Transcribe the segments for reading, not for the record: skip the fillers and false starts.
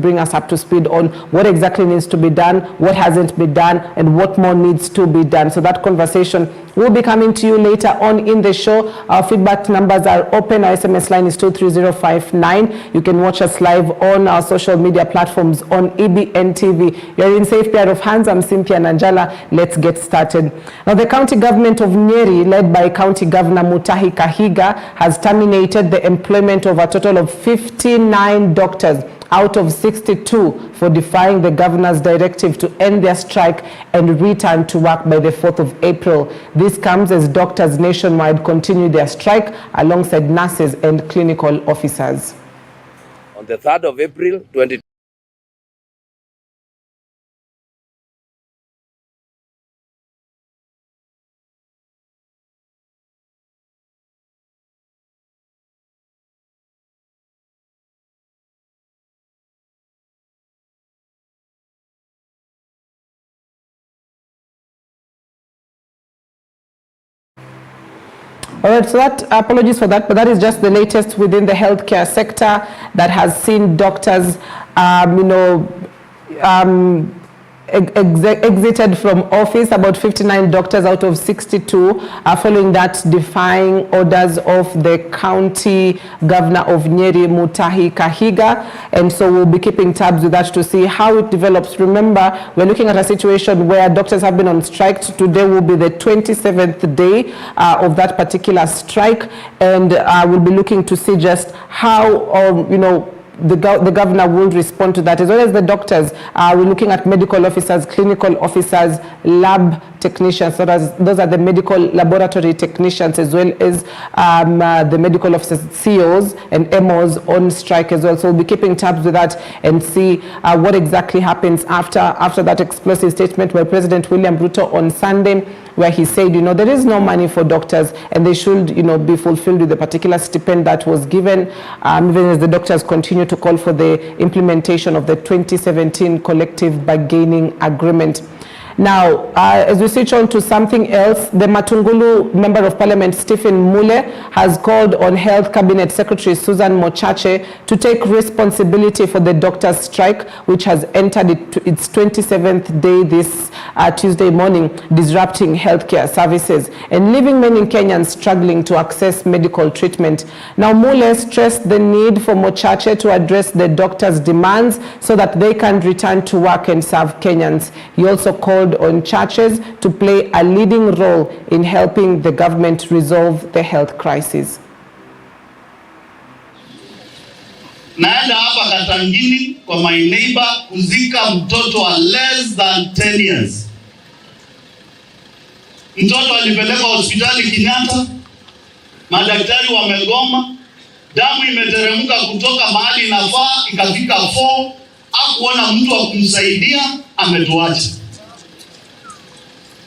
bring us up to speed on what exactly needs to be done, what hasn't been done, and what more needs to be done. So that conversation will be coming to you later on in the show. Our feedback numbers are open. Our SMS line is 23059. You can watch us live on our social media platforms on EBN TV. You're in safe pair of hands. I'm Cynthia Nanjala. Let's get started. Now, the county government of Nyeri, led by County Governor Mutahi Kahiga, has terminated the employment of a total of 59 doctors out of 62 for defying the governor's directive to end their strike and return to work by the 4th of April. This comes as doctors nationwide continue their strike alongside nurses and clinical officers. On the 3rd of April 2020, All right, so that, apologies for that, but that is just the latest within the healthcare sector that has seen doctors, exited from office. About 59 doctors out of 62 are following that, defying orders of the county governor of Nyeri, Mutahi Kahiga. And so we'll be keeping tabs with that to see how it develops. Remember, we're looking at a situation where doctors have been on strike. Today will be the 27th day of that particular strike. And we'll be looking to see just how, the governor will respond to that, as well as the doctors. We're looking at medical officers, clinical officers, lab technicians. So those are the medical laboratory technicians, as well as the medical officers, COs and MOs on strike as well. So we'll be keeping tabs with that and see what exactly happens after that explosive statement by President William Ruto on Sunday, where he said, there is no money for doctors and they should, be fulfilled with the particular stipend that was given, even as the doctors continue to call for the implementation of the 2017 collective bargaining agreement. Now, as we switch on to something else, the Matungulu Member of Parliament, Stephen Mule, has called on Health Cabinet Secretary Susan Mochache to take responsibility for the doctors' strike, which has entered its 27th day this Tuesday morning, disrupting healthcare services and leaving many Kenyans struggling to access medical treatment. Now, Mule stressed the need for Mochache to address the doctors' demands so that they can return to work and serve Kenyans. He also called on churches to play a leading role in helping the government resolve the health crisis. Naenda hapa Katangini kwa my neighbor kuzika mtoto wa less than 10 years. Mtoto alipelekwa hospitali Kenyatta, madaktari wamegoma, damu imeteremka kutoka mahali inafaa ikafika 4, hakuona mtu wa kumsaidia, ametuacha.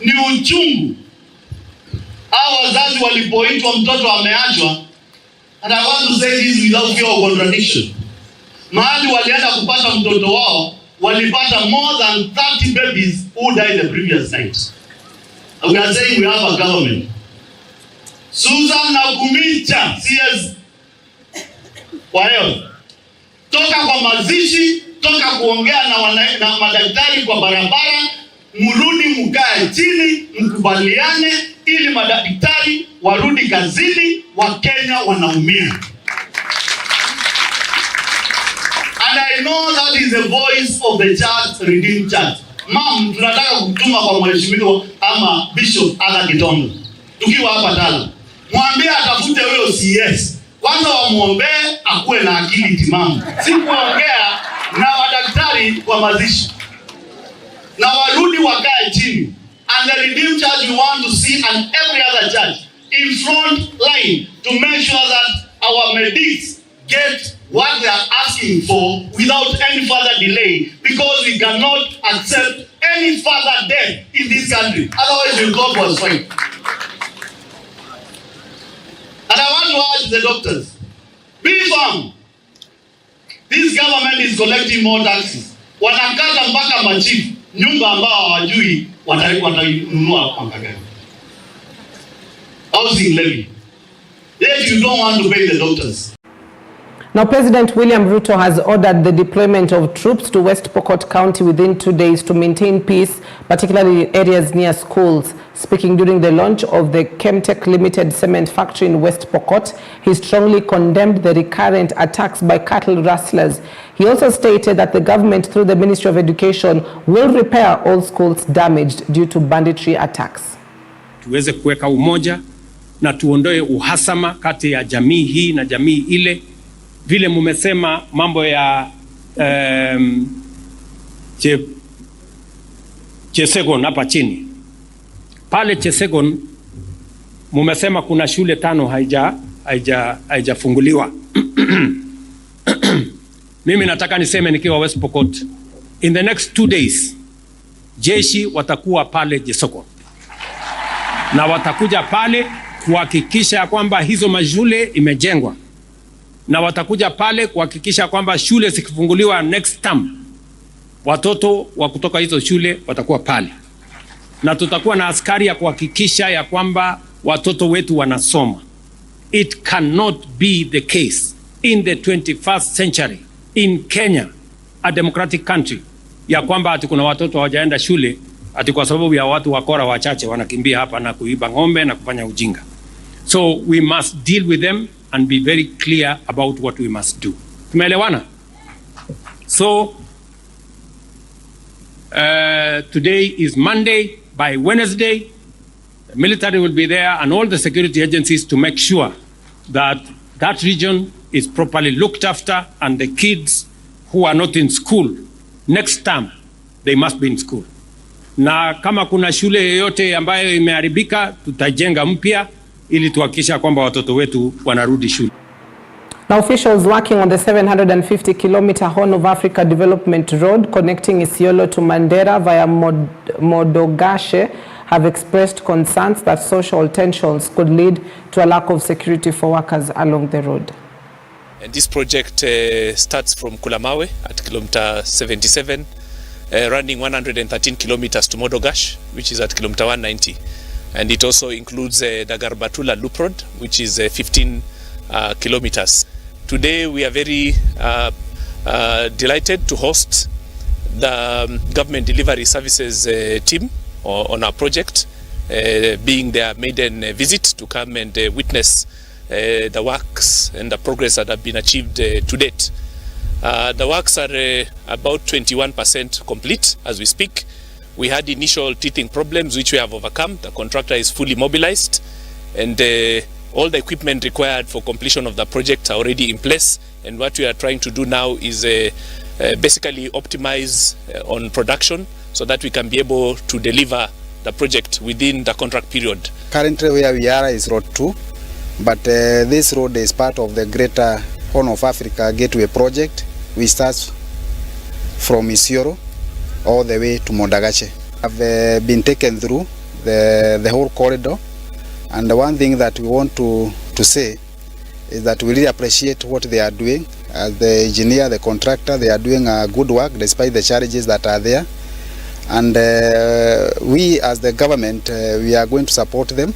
Ni uchungu. Hao wazazi walipoitwa mtoto ameachwa, and I want to say this without fear of contradiction. Mahali walienda kupata mtoto wao, walipata more than 30 babies who died the previous night. And we are saying we have a government. Susan Nakumicha, CS. Kwa hiyo, toka kwa mazishi, toka kuongea na madaktari kwa barabara, murudi mkae chini, mkubaliane ili madaktari warudi kazini, Wakenya wanaumia. And I know that is the voice of the church, Redeemed Church. Mom, tunataka kutuma kwa mheshimiwa ama Bishop Aga Kitongo. Tukiwa hapa Tala, mwambie atafute huyo CS. Kwanza wamuombee akuwe na akili timamu. Si kuongea na madaktari kwa mazishi. Na warudi wakae chini. And the Redeemed Church, we want to see, and every other church in front line to make sure that our medics get what they are asking for without any further delay, because we cannot accept any further death in this country. Otherwise we'll go for a strike. And I want to urge the doctors, be firm. This government is collecting more taxes. Wanakata mpaka machifu nyumba ambao hawajui watainunua kwa gani. Housing levy. Yet you don't want to pay the doctors. Now, President William Ruto has ordered the deployment of troops to West Pokot County within 2 days to maintain peace, particularly in areas near schools. Speaking during the launch of the Chemtech Limited cement factory in West Pokot, he strongly condemned the recurrent attacks by cattle rustlers. He also stated that the government, through the Ministry of Education, will repair all schools damaged due to banditry attacks. Tuweze kuweka umoja na tuondoe uhasama kati ya jamii hii na jamii ile. Vile mumesema mambo ya Chesegon hapa chini. Pale Chesegon mumesema kuna shule 5 haijafunguliwa. Mimi nataka niseme nikiwa West Pokot, in the next 2 days jeshi watakuwa pale Chesegon. Na watakuja pale kuhakikisha kwamba hizo mashule imejengwa. Na watakuja pale kuhakikisha kwamba shule zikifunguliwa next term, watoto wa kutoka hizo shule watakuwa pale. Na tutakuwa na askari ya kuhakikisha ya kwamba watoto wetu wanasoma. It cannot be the case in the 21st century in Kenya, a democratic country, ya kwamba ati kuna watoto hawajaenda shule ati kwa sababu ya watu wakora wachache wanakimbia hapa na kuiba ng'ombe na kufanya ujinga. So we must deal with them and be very clear about what we must do. Tumeelewana? So today is Monday. By Wednesday, the military will be there and all the security agencies to make sure that that region is properly looked after, and the kids who are not in school next term, they must be in school. Na kama kuna shule yoyote ambayo imeharibika, tutajenga mpya ili tuhakikisha kwamba watoto wetu wanarudi shule. Now, officials working on the 750-kilometer Horn of Africa Development Road connecting Isiolo to Mandera via Modogashe have expressed concerns that social tensions could lead to a lack of security for workers along the road. And this project starts from Kulamawe at kilometer 77, running 113 kilometers to Modogash, which is at kilometer 190. And it also includes the Garbatula Loop Road, which is 15 kilometers. Today we are very delighted to host the Government Delivery Services team on our project, being their maiden visit to come and witness the works and the progress that have been achieved to date. The works are about 21% complete as we speak. We had initial teething problems which we have overcome. The contractor is fully mobilized, and all the equipment required for completion of the project are already in place. And what we are trying to do now is basically optimize on production so that we can be able to deliver the project within the contract period. Currently where we are is Road 2, but this road is part of the Greater Horn of Africa Gateway Project. We start from Isiolo all the way to Modogashe. I've been taken through the whole corridor, and the one thing that we want to say is that we really appreciate what they are doing. As the engineer, the contractor, they are doing a good work despite the challenges that are there. And we as the government, we are going to support them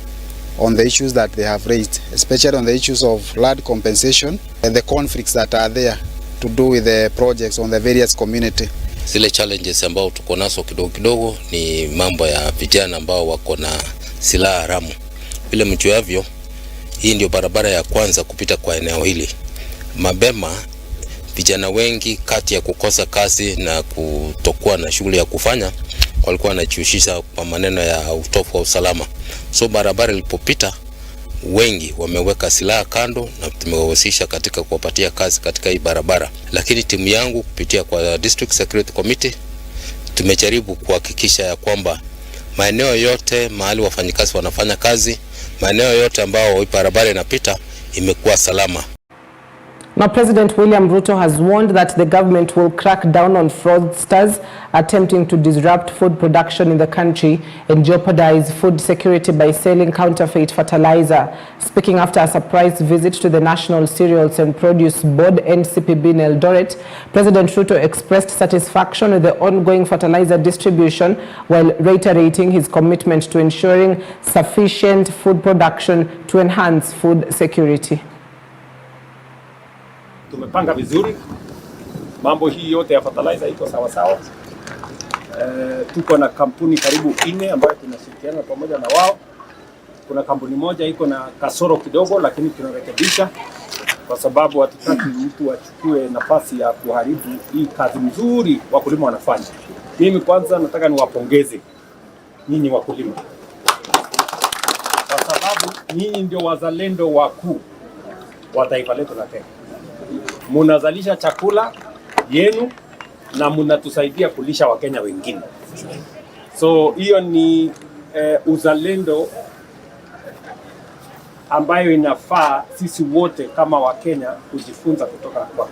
on the issues that they have raised, especially on the issues of land compensation and the conflicts that are there to do with the projects on the various community. Zile challenges ambao tuko nazo kidogo kidogo ni mambo ya vijana ambao wako na silaha haramu. Vile mjuavyo, hii ndio barabara ya kwanza kupita kwa eneo hili. Mabema vijana wengi kati ya kukosa kazi na kutokuwa na shughuli ya kufanya walikuwa wanajihusisha kwa maneno ya utofu wa usalama. So barabara ilipopita, wengi wameweka silaha kando na tumewahusisha katika kuwapatia kazi katika hii barabara. Lakini timu yangu kupitia kwa District Security Committee tumejaribu kuhakikisha ya kwamba maeneo yote mahali wafanyikazi wanafanya kazi, maeneo yote ambao barabara inapita imekuwa salama. Now, President William Ruto has warned that the government will crack down on fraudsters attempting to disrupt food production in the country and jeopardize food security by selling counterfeit fertilizer. Speaking after a surprise visit to the National Cereals and Produce Board NCPB in Eldoret, President Ruto expressed satisfaction with the ongoing fertilizer distribution while reiterating his commitment to ensuring sufficient food production to enhance food security. tumepanga vizuri. Mambo hii yote ya fertilizer iko sawa sawa. Tuko na kampuni karibu 4 ambayo tunashirikiana pamoja na wao. Kuna kampuni moja iko na kasoro kidogo, lakini tunarekebisha kwa sababu hatutaki mtu achukue nafasi ya kuharibu hii kazi nzuri wakulima wanafanya. Mimi kwanza nataka niwapongeze nyinyi wakulima, kwa sababu nyinyi ndio wazalendo wakuu wa taifa letu la Kenya. Munazalisha chakula yenu na mnatusaidia kulisha Wakenya wengine. So hiyo ni uzalendo ambayo inafaa sisi wote kama Wakenya kujifunza kutoka kwa.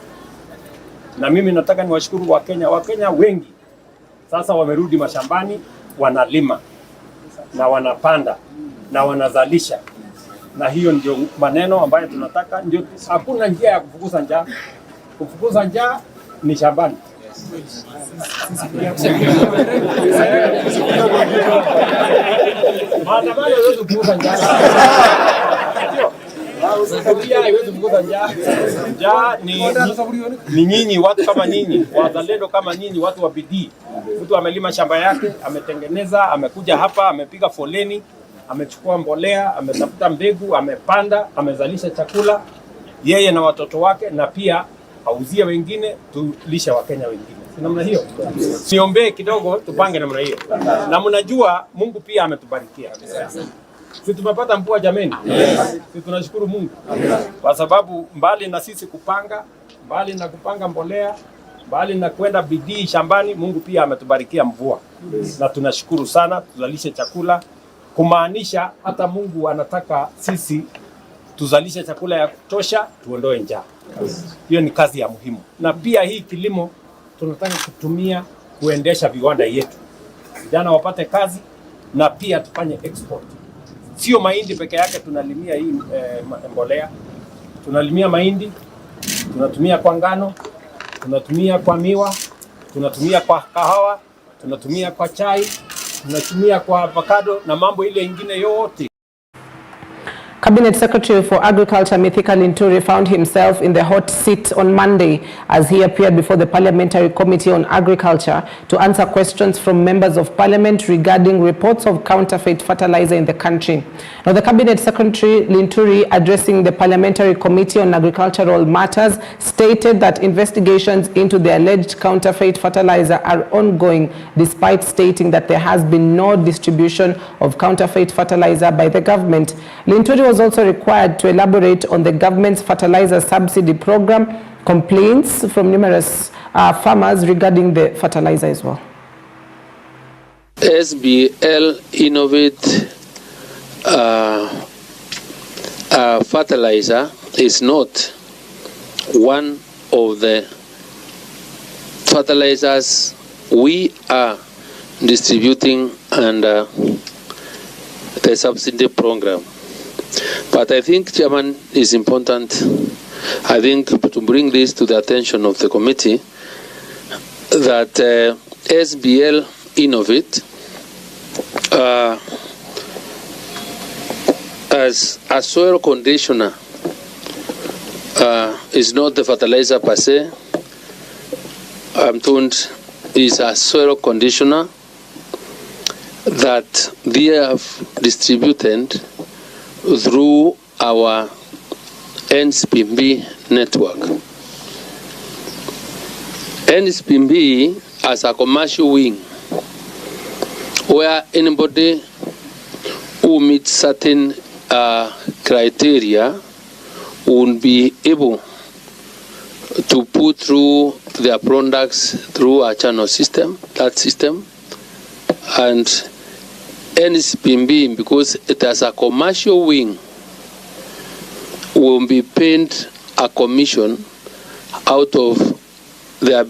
Na mimi nataka niwashukuru Wakenya. Wakenya wengi sasa wamerudi mashambani, wanalima na wanapanda na wanazalisha, na hiyo ndio maneno ambayo tunataka. Ndio, hakuna njia ya kufukuza njaa. Kufukuza njaa ni shambani. Maandamano yote kufukuza njaa. Ni nyinyi watu kama nyinyi, wazalendo kama nyinyi, watu wa bidii. Mtu amelima shamba yake, ametengeneza, amekuja hapa, amepiga foleni, amechukua mbolea, ametafuta mbegu, amepanda, amezalisha chakula yeye na watoto wake, na pia auzie wengine, tulisha Wakenya wengine. Si namna hiyo? Siombee kidogo, tupange namna hiyo. Na mnajua Mungu pia ametubarikia. Si tumepata mvua jameni? Si tunashukuru Mungu. Kwa sababu mbali na sisi kupanga, mbali na kupanga mbolea, mbali na kwenda bidii shambani, Mungu pia ametubarikia mvua. Na tunashukuru sana, tuzalishe chakula, kumaanisha hata Mungu anataka sisi tuzalishe chakula ya kutosha, tuondoe njaa. Hiyo ni kazi ya muhimu. Na pia hii kilimo tunataka kutumia kuendesha viwanda yetu. Vijana wapate kazi na pia tufanye export. Sio mahindi peke yake tunalimia hii mbolea. Tunalimia mahindi, tunatumia kwa ngano, tunatumia kwa miwa, tunatumia kwa kahawa, tunatumia kwa chai, tunatumia kwa avocado na mambo ile ingine yote. Cabinet Secretary for Agriculture Mithika Linturi found himself in the hot seat on Monday as he appeared before the Parliamentary Committee on Agriculture to answer questions from members of Parliament regarding reports of counterfeit fertilizer in the country. Now, the Cabinet Secretary Linturi, addressing the Parliamentary Committee on Agricultural Matters, stated that investigations into the alleged counterfeit fertilizer are ongoing, despite stating that there has been no distribution of counterfeit fertilizer by the government. Linturi was also required to elaborate on the government's fertilizer subsidy program, complaints from numerous farmers regarding the fertilizer as well. SBL Innovate fertilizer is not one of the fertilizers we are distributing under the subsidy program. But I think, Chairman, is important, I think, to bring this to the attention of the committee, that SBL Innovate, as a soil conditioner, is not the fertilizer per se. I'm told is a soil conditioner that they have distributed through our NSPB network. NSPB as a commercial wing, where anybody who meets certain criteria will be able to put through their products through a channel system, and NSPB, because it has a commercial wing, will be paid a commission out of the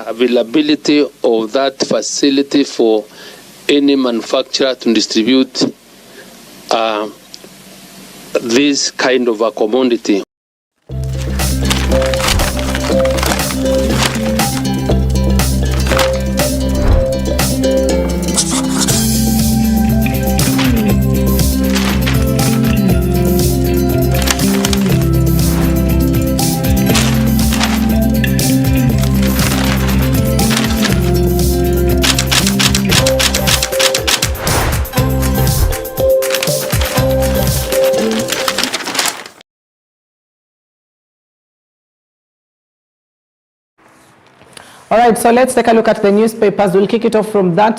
availability of that facility for any manufacturer to distribute this kind of a commodity. All right, so let's take a look at the newspapers. We'll kick it off from that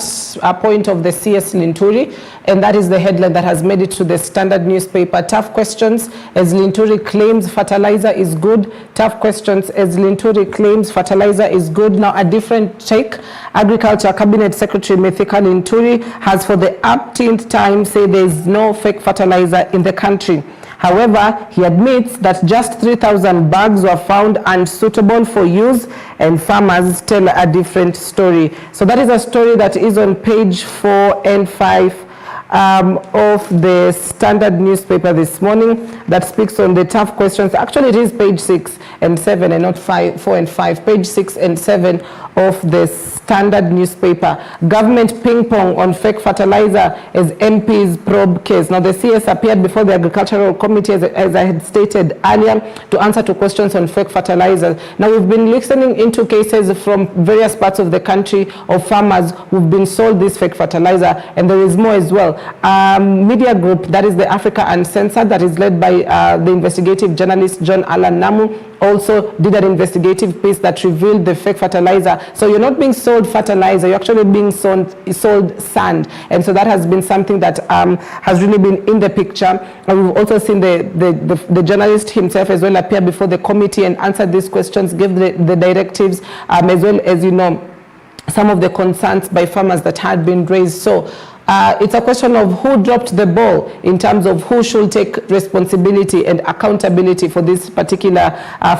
point of the CS Linturi, and that is the headline that has made it to the Standard newspaper. Tough questions as Linturi claims fertilizer is good. Tough questions as Linturi claims fertilizer is good. Now, a different take. Agriculture Cabinet Secretary Mithika Linturi has for the umpteenth time said there is no fake fertilizer in the country. However, he admits that just 3,000 bags were found unsuitable for use, and farmers tell a different story. So that is a story that is on page 4 and 5 of the Standard newspaper this morning, that speaks on the tough questions. Actually, it is page 6 and 7 and not 4 and 5. Page 6 and 7 of the Standard newspaper. Government ping pong on fake fertilizer as MP's probe case. Now, the CS appeared before the Agricultural Committee, as I had stated earlier, to answer to questions on fake fertilizer. Now, we've been listening into cases from various parts of the country of farmers who've been sold this fake fertilizer, and there is more as well. Media group, that is the Africa Uncensored, that is led by the investigative journalist John Allan Namu, also did an investigative piece that revealed the fake fertilizer. So you're not being sold fertilizer, you're actually being sold sand. And so that has been something that has really been in the picture. And we've also seen the journalist himself as well appear before the committee and answer these questions, give the directives, as well as, you know, some of the concerns by farmers that had been raised. So it's a question of who dropped the ball in terms of who should take responsibility and accountability for this particular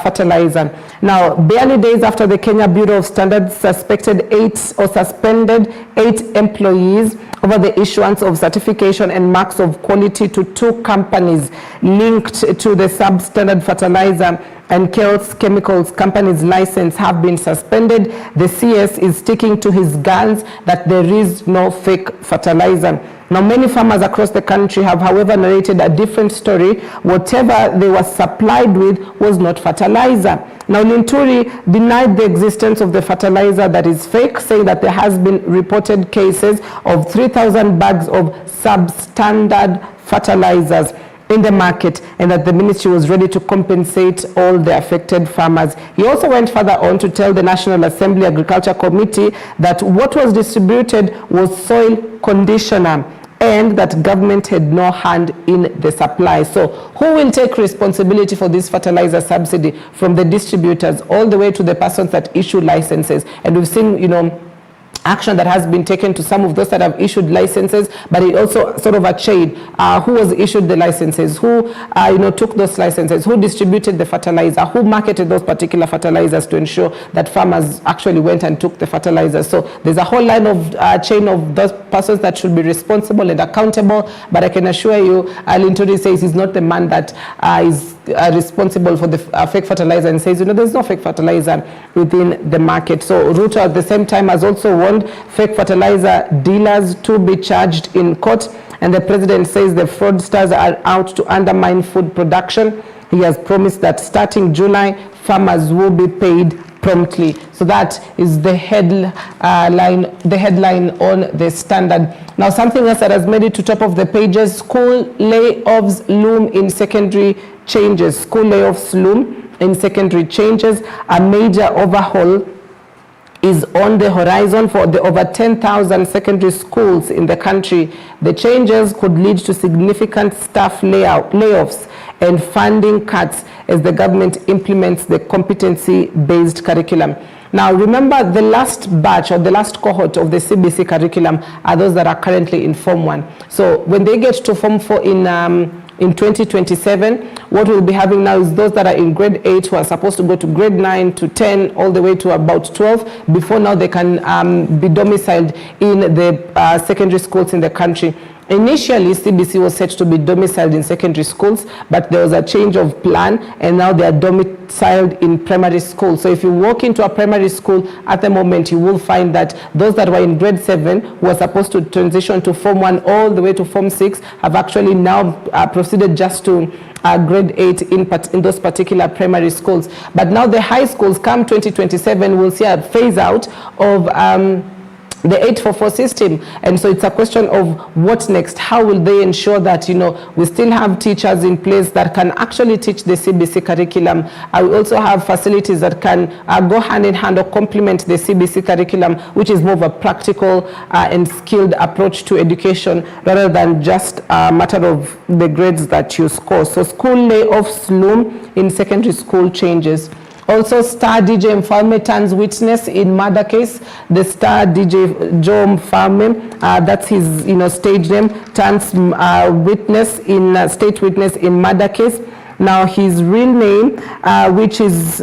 fertilizer. Now, barely days after the Kenya Bureau of Standards suspended 8 employees over the issuance of certification and marks of quality to 2 companies linked to the substandard fertilizer and Chaos Chemicals company's license have been suspended. The CS is sticking to his guns that there is no fake fertilizer. Now, many farmers across the country have, however, narrated a different story. Whatever they were supplied with was not fertilizer. Now, Linturi denied the existence of the fertilizer that is fake, saying that there has been reported cases of 3,000 bags of substandard fertilizers in the market, and that the ministry was ready to compensate all the affected farmers. He also went further on to tell the National Assembly Agriculture Committee that what was distributed was soil conditioner and that government had no hand in the supply. So who will take responsibility for this fertilizer subsidy, from the distributors all the way to the persons that issue licenses? And we've seen, you know, action that has been taken to some of those that have issued licenses, but it also sort of a chain. Who was issued the licenses? Who you know, took those licenses? Who distributed the fertilizer? Who marketed those particular fertilizers to ensure that farmers actually went and took the fertilizer? So there's a whole line of chain of those persons that should be responsible and accountable. But I can assure you, Linturi says he's not the man that is responsible for the fake fertilizer, and says, you know, there's no fake fertilizer within the market. So Ruto at the same time has also warned fake fertilizer dealers to be charged in court, and the president says the fraudsters are out to undermine food production. He has promised that starting July, farmers will be paid promptly. So that is the headline on the Standard. Now, something else that has made it to top of the pages: school layoffs loom in secondary changes. School layoffs loom in secondary changes. A major overhaul is on the horizon for the over 10,000 secondary schools in the country. The changes could lead to significant staff layoffs and funding cuts as the government implements the competency-based curriculum. Now, remember, the last batch or the last cohort of the CBC curriculum are those that are currently in Form 1. So when they get to Form 4 in 2027, what we'll be having now is those that are in grade 8 who are supposed to go to grade 9 to 10 all the way to about 12 before now they can be domiciled in the secondary schools in the country. Initially, CBC was set to be domiciled in secondary schools, but there was a change of plan, and now they are domiciled in primary schools. So if you walk into a primary school at the moment, you will find that those that were in grade 7 who are supposed to transition to Form 1 all the way to Form 6 have actually now proceeded just to grade 8 in those particular primary schools. But now the high schools, come 2027, will see a phase out of the 844 system. And so it's a question of what next. How will they ensure that, you know, we still have teachers in place that can actually teach the CBC curriculum. We also have facilities that can go hand in hand or complement the CBC curriculum, which is more of a practical and skilled approach to education rather than just a matter of the grades that you score. So school layoffs loom in secondary school changes. Also, star DJ Empowerment turns witness in murder case. The star DJ Joe Empowerment, that's his, you know, stage name, turns witness in state witness in murder case. Now, his real name, which is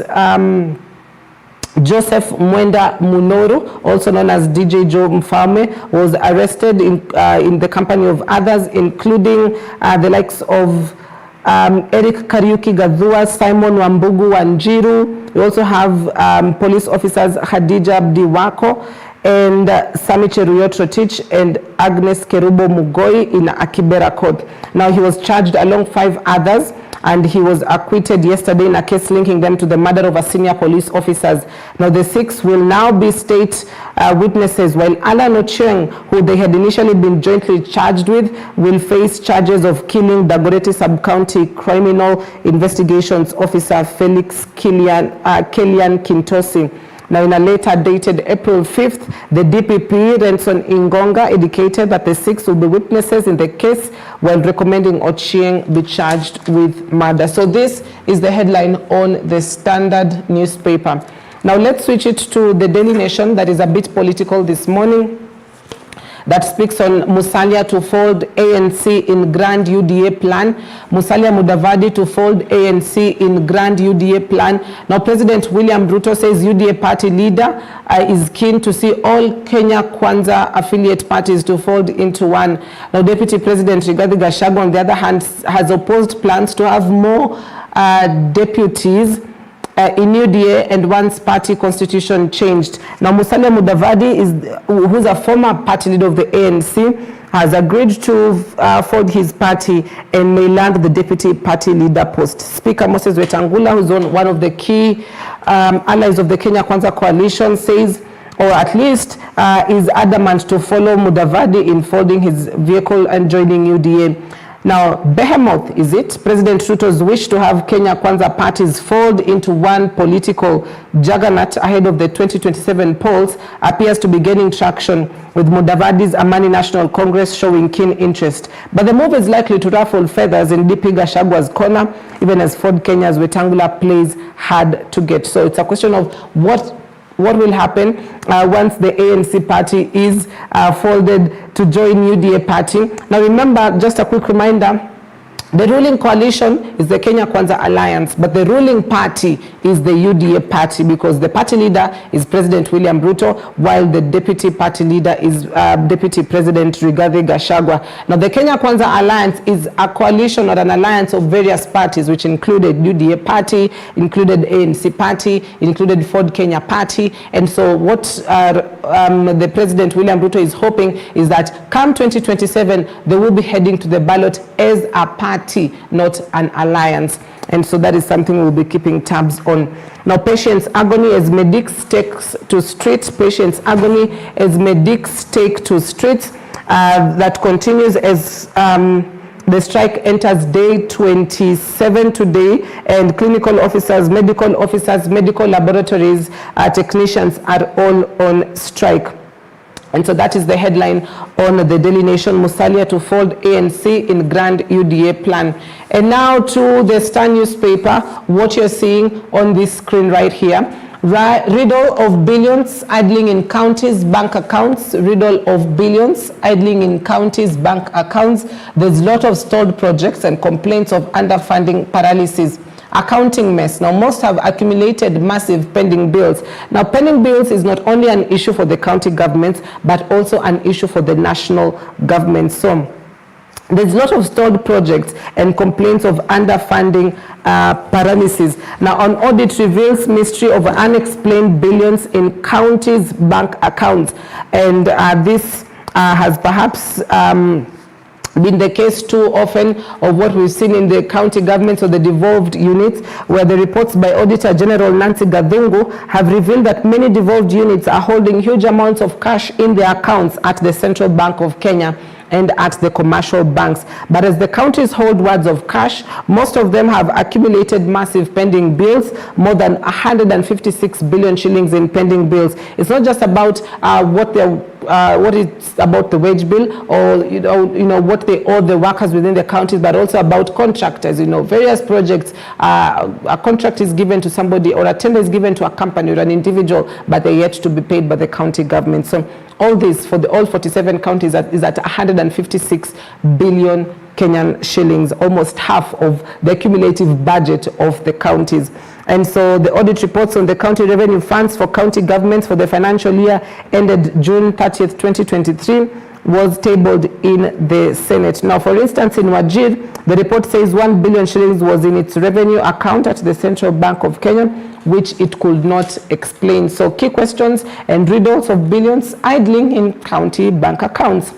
Joseph Mwenda Munoro, also known as DJ Joe Mfame, was arrested in the company of others, including the likes of Eric Kariuki Gadhua, Simon Wambugu Wanjiru. We also have police officers Khadija Abdiwako and Sami Cheruyot Rotich and Agnes Kerubo Mugoi in Akibera Court. Now, he was charged along 5 others, and he was acquitted yesterday in a case linking them to the murder of a senior police officers. Now, the 6 will now be state witnesses, while Alan Ochieng, who they had initially been jointly charged with, will face charges of killing Dagoretti Sub-County Criminal Investigations Officer Felix Kellyan Kintosi. Now, in a letter dated April 5th, the DPP, Renson Ingonga, indicated that the 6 will be witnesses in the case while recommending Ochieng be charged with murder. So this is the headline on the Standard newspaper. Now, let's switch it to the Daily Nation, that is a bit political this morning, that speaks on Musalia to fold ANC in grand UDA plan. Musalia Mudavadi to fold ANC in grand UDA plan. Now, President William Ruto says UDA party leader is keen to see all Kenya Kwanza affiliate parties to fold into one. Now, Deputy President Rigathi Gachagua, on the other hand, has opposed plans to have more deputies in UDA and once party constitution changed. Now, Musalia Mudavadi, who's a former party leader of the ANC, has agreed to fold his party and may land the deputy party leader post. Speaker Moses Wetangula, who's one of the key allies of the Kenya Kwanza coalition, says, or at least is adamant to follow Mudavadi in folding his vehicle and joining UDA. Now, behemoth is it? President Ruto's wish to have Kenya Kwanza parties fold into one political juggernaut ahead of the 2027 polls appears to be gaining traction, with Mudavadi's Amani National Congress showing keen interest. But the move is likely to ruffle feathers in DP Gashagua's corner, even as Ford Kenya's Wetangula plays hard to get. So it's a question of what will happen once the ANC party is folded to join UDA party. Now, remember, just a quick reminder, the ruling coalition is the Kenya Kwanza Alliance, but the ruling party is the UDA party, because the party leader is President William Ruto, while the deputy party leader is Deputy President Rigathi Gachagua. Now, the Kenya Kwanza Alliance is a coalition or an alliance of various parties, which included UDA party, included ANC party, included Ford Kenya party. And so what the President William Ruto is hoping is that come 2027, they will be heading to the ballot as a party, not an alliance. And so that is something we'll be keeping tabs on. Now, patients' agony as medics takes to streets. Patients' agony as medics take to streets. That continues as the strike enters day 27 today, and clinical officers, medical laboratories, technicians are all on strike. And so that is the headline on the Daily Nation, Musalia to fold ANC in grand UDA plan. And now to the Star newspaper, what you're seeing on this screen right here. Riddle of billions idling in counties' bank accounts. Riddle of billions idling in counties' bank accounts. There's a lot of stalled projects and complaints of underfunding paralysis. Accounting mess. Now, most have accumulated massive pending bills. Now, pending bills is not only an issue for the county governments, but also an issue for the national government. So there's a lot of stalled projects and complaints of underfunding paralysis. Now, on audit reveals mystery of unexplained billions in counties' bank accounts. And this has perhaps been the case too often of what we've seen in the county governments or the devolved units, where the reports by Auditor General Nancy Gathungu have revealed that many devolved units are holding huge amounts of cash in their accounts at the Central Bank of Kenya and at the commercial banks. But as the counties hold wads of cash, most of them have accumulated massive pending bills, more than 156 billion shillings in pending bills. It's not just about what it's about the wage bill, or what they owe the workers within the counties, but also about contractors. Various projects, a contract is given to somebody, or a tender is given to a company or an individual, but they're yet to be paid by the county government. So all this for all 47 counties is at 156 billion Kenyan shillings, almost half of the cumulative budget of the counties. And so the audit reports on the county revenue funds for county governments for the financial year ended June 30th, 2023 was tabled in the Senate. Now, for instance, in Wajir, the report says 1 billion shillings was in its revenue account at the Central Bank of Kenya, which it could not explain. So key questions and riddles of billions idling in county bank accounts.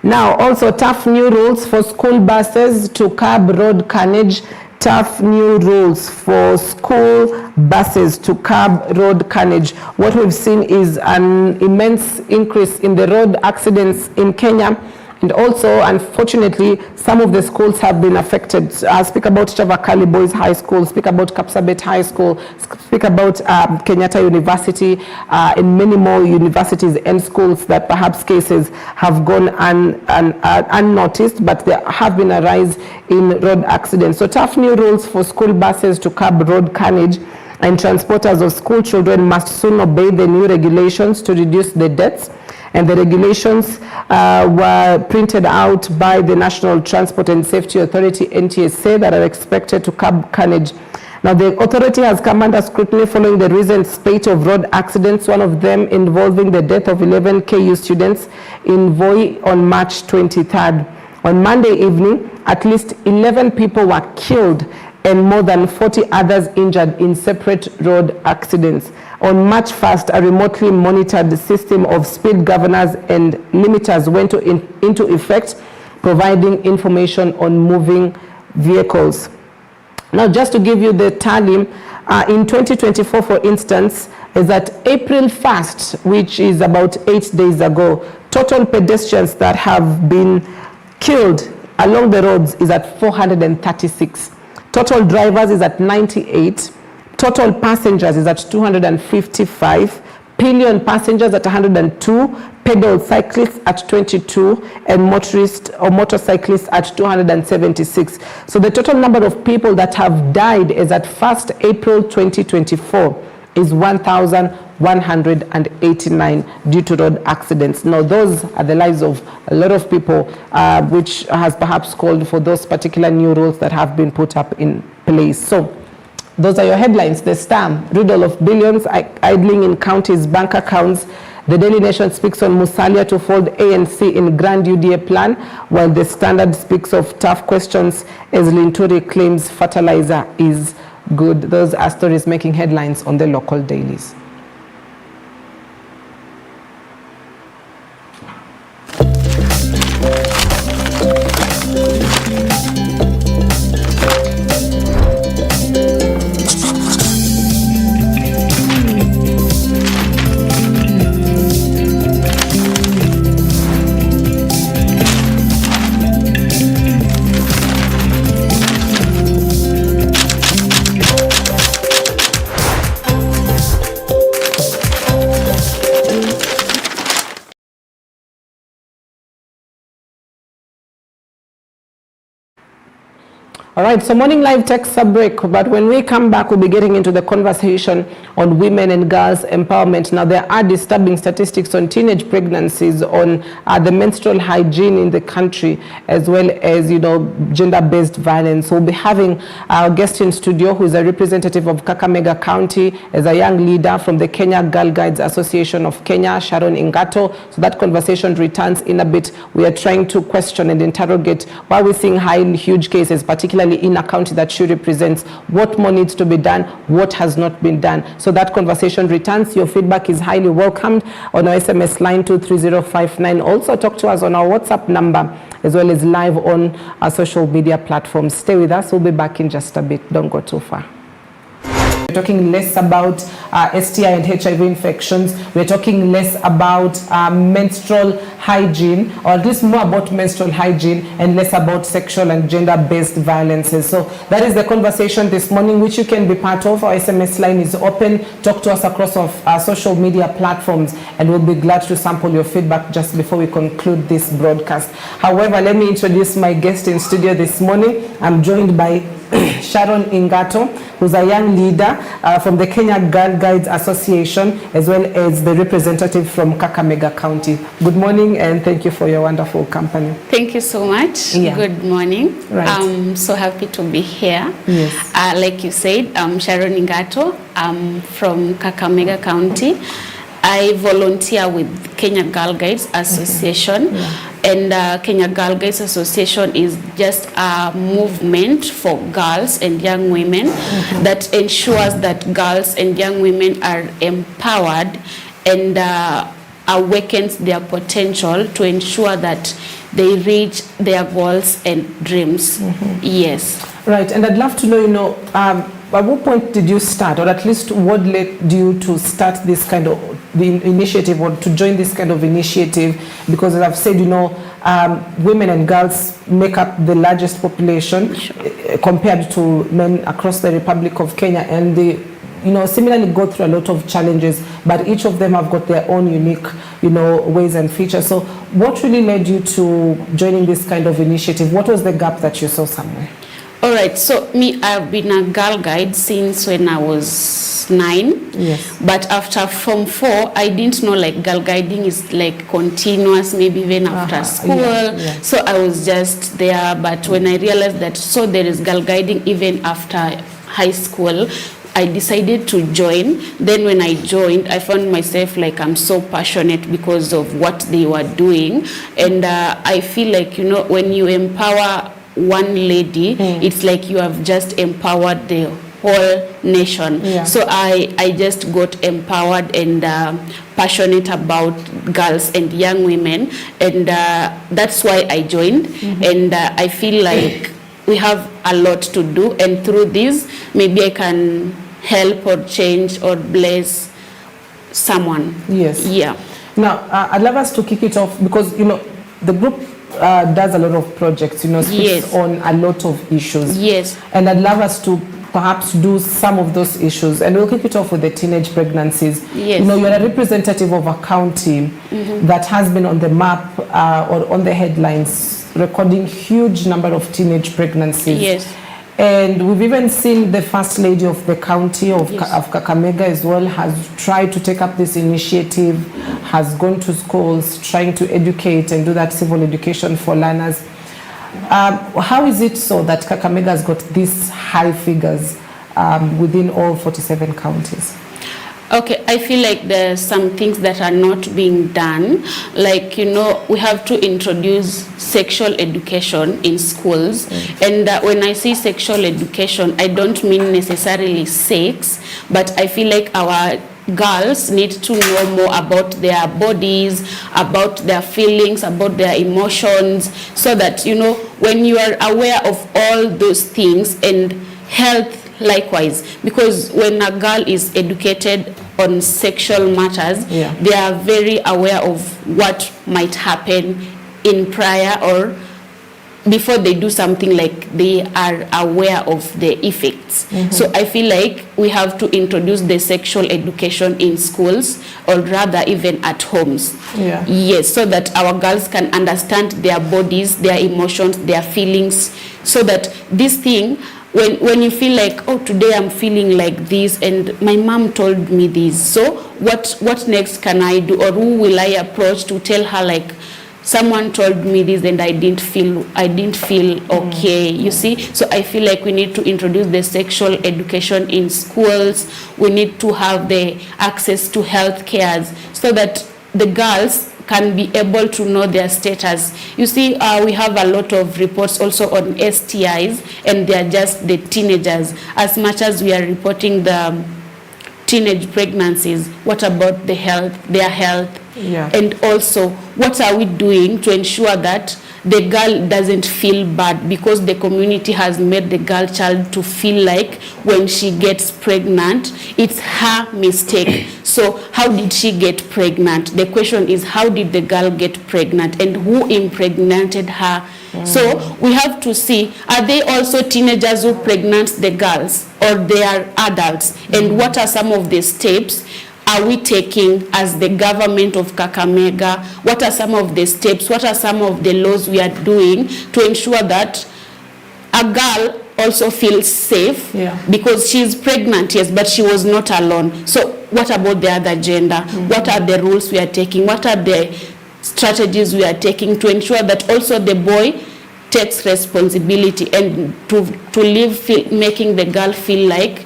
Now, also tough new rules for school buses to curb road carnage. Tough new rules for school buses to curb road carnage. What we've seen is an immense increase in the road accidents in Kenya. And also, unfortunately, some of the schools have been affected. Speak about Chavakali Boys High School, speak about Kapsabet High School, speak about Kenyatta University, and many more universities and schools that perhaps cases have gone unnoticed, but there have been a rise in road accidents. So tough new rules for school buses to curb road carnage, and transporters of school children must soon obey the new regulations to reduce the deaths. And the regulations were printed out by the National Transport and Safety Authority, NTSA, that are expected to curb carnage. Now, the authority has come under scrutiny following the recent spate of road accidents, one of them involving the death of 11 KU students in Voi on March 23rd. On Monday evening, at least 11 people were killed and more than 40 others injured in separate road accidents. On March 1st, a remotely monitored system of speed governors and limiters went into effect, providing information on moving vehicles. Now, just to give you the tally, in 2024, for instance, is that April 1st, which is about 8 days ago, total pedestrians that have been killed along the roads is at 436. Total drivers is at 98. Total passengers is at 255, pillion passengers at 102, pedal cyclists at 22, and motorists or motorcyclists at 276. So the total number of people that have died is at 1st April 2024 is 1,189 due to road accidents. Now, those are the lives of a lot of people, which has perhaps called for those particular new rules that have been put up in place. So those are your headlines. The Star, riddle of billions idling in counties' bank accounts. The Daily Nation speaks on Musalia to fold ANC in Grand UDA plan, while the Standard speaks of tough questions as Linturi claims fertilizer is good. Those are stories making headlines on the local dailies. All right, so Morning Live takes a break, but when we come back, we'll be getting into the conversation on women and girls empowerment. Now, there are disturbing statistics on teenage pregnancies, on the menstrual hygiene in the country, as well as, gender-based violence. So we'll be having our guest in studio, who is a representative of Kakamega County, as a young leader from the Kenya Girl Guides Association of Kenya, Sharon Ingato. So that conversation returns in a bit. We are trying to question and interrogate why we're seeing huge cases, particularly particularly in a county that she represents, what more needs to be done, what has not been done. So that conversation returns. Your feedback is highly welcomed on our SMS line 23059. Also talk to us on our WhatsApp number, as well as live on our social media platforms. Stay with us. We'll be back in just a bit. Don't go too far. We're talking less about STI and HIV infections. We're talking less about menstrual hygiene, or at least more about menstrual hygiene and less about sexual and gender-based violences. So that is the conversation this morning, which you can be part of. Our SMS line is open. Talk to us across our social media platforms, and we'll be glad to sample your feedback just before we conclude this broadcast. However, let me introduce my guest in studio this morning. I'm joined by Sharon Ingato, who's a young leader from the Kenya Girl Guides Association, as well as the representative from Kakamega County. Good morning, and thank you for your wonderful company. Thank you so much. Yeah. Good morning. Right. I'm so happy to be here. Yes. Like you said, I'm Sharon Ingato. I'm from Kakamega County. I volunteer with Kenya Girl Guides Association. Mm-hmm. Yeah. And Kenya Girl Guides Association is just a movement for girls and young women that ensures that girls and young women are empowered and awakens their potential to ensure that they reach their goals and dreams. Yes. Right, and I'd love to know, at what point did you start, or at least what led you to start this kind of initiative, or to join this kind of initiative? Because as I've said, women and girls make up the largest population compared to men across the Republic of Kenya, and they similarly go through a lot of challenges, but each of them have got their own unique, ways and features. So what really led you to joining this kind of initiative? What was the gap that you saw somewhere? All right, so I've been a girl guide since when I was 9. Yes. But after Form 4, I didn't know girl guiding is continuous, maybe even after school. Yeah. So I was just there. But when I realized that there is girl guiding even after high school, I decided to join. Then when I joined, I found myself I'm so passionate because of what they were doing. And I feel when you empower one lady, it's like you have just empowered the whole nation. Yeah. So I just got empowered and passionate about girls and young women, and that's why I joined. And I feel like we have a lot to do, and through this maybe I can help or change or bless someone. Yes. Yeah. Now I'd love us to kick it off, because the group does a lot of projects, speaks Yes. on a lot of issues. Yes. And I'd love us to perhaps do some of those issues, and we'll kick it off with the teenage pregnancies. Yes. You're a representative of a county that has been on the map or on the headlines, recording huge number of teenage pregnancies. Yes. And we've even seen the First Lady of the county of Kakamega as well has tried to take up this initiative, has gone to schools trying to educate and do that civil education for learners. How is it so that Kakamega has got these high figures within all 47 counties? Okay, I feel like there's some things that are not being done. We have to introduce sexual education in schools. And when I say sexual education, I don't mean necessarily sex, but I feel like our girls need to know more about their bodies, about their feelings, about their emotions, so that, when you are aware of all those things, and health likewise, because when a girl is educated on sexual matters, they are very aware of what might happen in prior or before they do something, they are aware of the effects. So I feel like we have to introduce the sexual education in schools, or rather even at homes. Yes, so that our girls can understand their bodies, their emotions, their feelings, so that this thing, when you feel today I'm feeling like this and my mom told me this, so what next can I do, or who will I approach to tell her someone told me this and I didn't feel okay, you see? So I feel like we need to introduce the sexual education in schools. We need to have the access to health cares, so that the girls can be able to know their status. You see, we have a lot of reports also on STIs, and they are just the teenagers. As much as we are reporting the teenage pregnancies, what about their health? Yeah. And also, what are we doing to ensure that the girl doesn't feel bad, because the community has made the girl child to feel like when she gets pregnant, it's her mistake. So how did she get pregnant? The question is, how did the girl get pregnant, and who impregnated her? So we have to see, are they also teenagers who pregnant the girls, or they are adults? And what are some of the steps are we taking as the government of Kakamega? What are some of the steps? What are some of the laws we are doing to ensure that a girl also feels safe? Yeah. Because she's pregnant, yes, but she was not alone. So what about the other gender? What are the rules we are taking? What are the strategies we are taking to ensure that also the boy takes responsibility, and to live making the girl feel like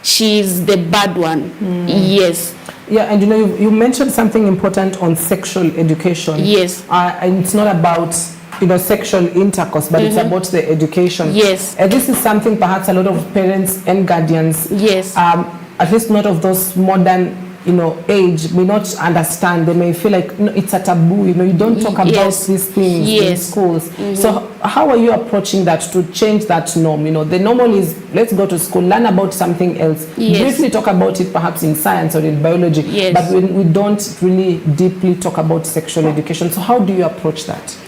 she's the bad one? Yes. Yeah, and you mentioned something important on sexual education. Yes. And it's not about sexual intercourse, but it's about the education. Yes. And this is something perhaps a lot of parents and guardians, yes, at least not of those modern age, may not understand. They may feel like it's a taboo. You don't talk about these things in schools. So how are you approaching that to change that norm? The normal is, let's go to school, learn about something else. Briefly talk about it perhaps in science or in biology. But we don't really deeply talk about sexual education. So how do you approach that?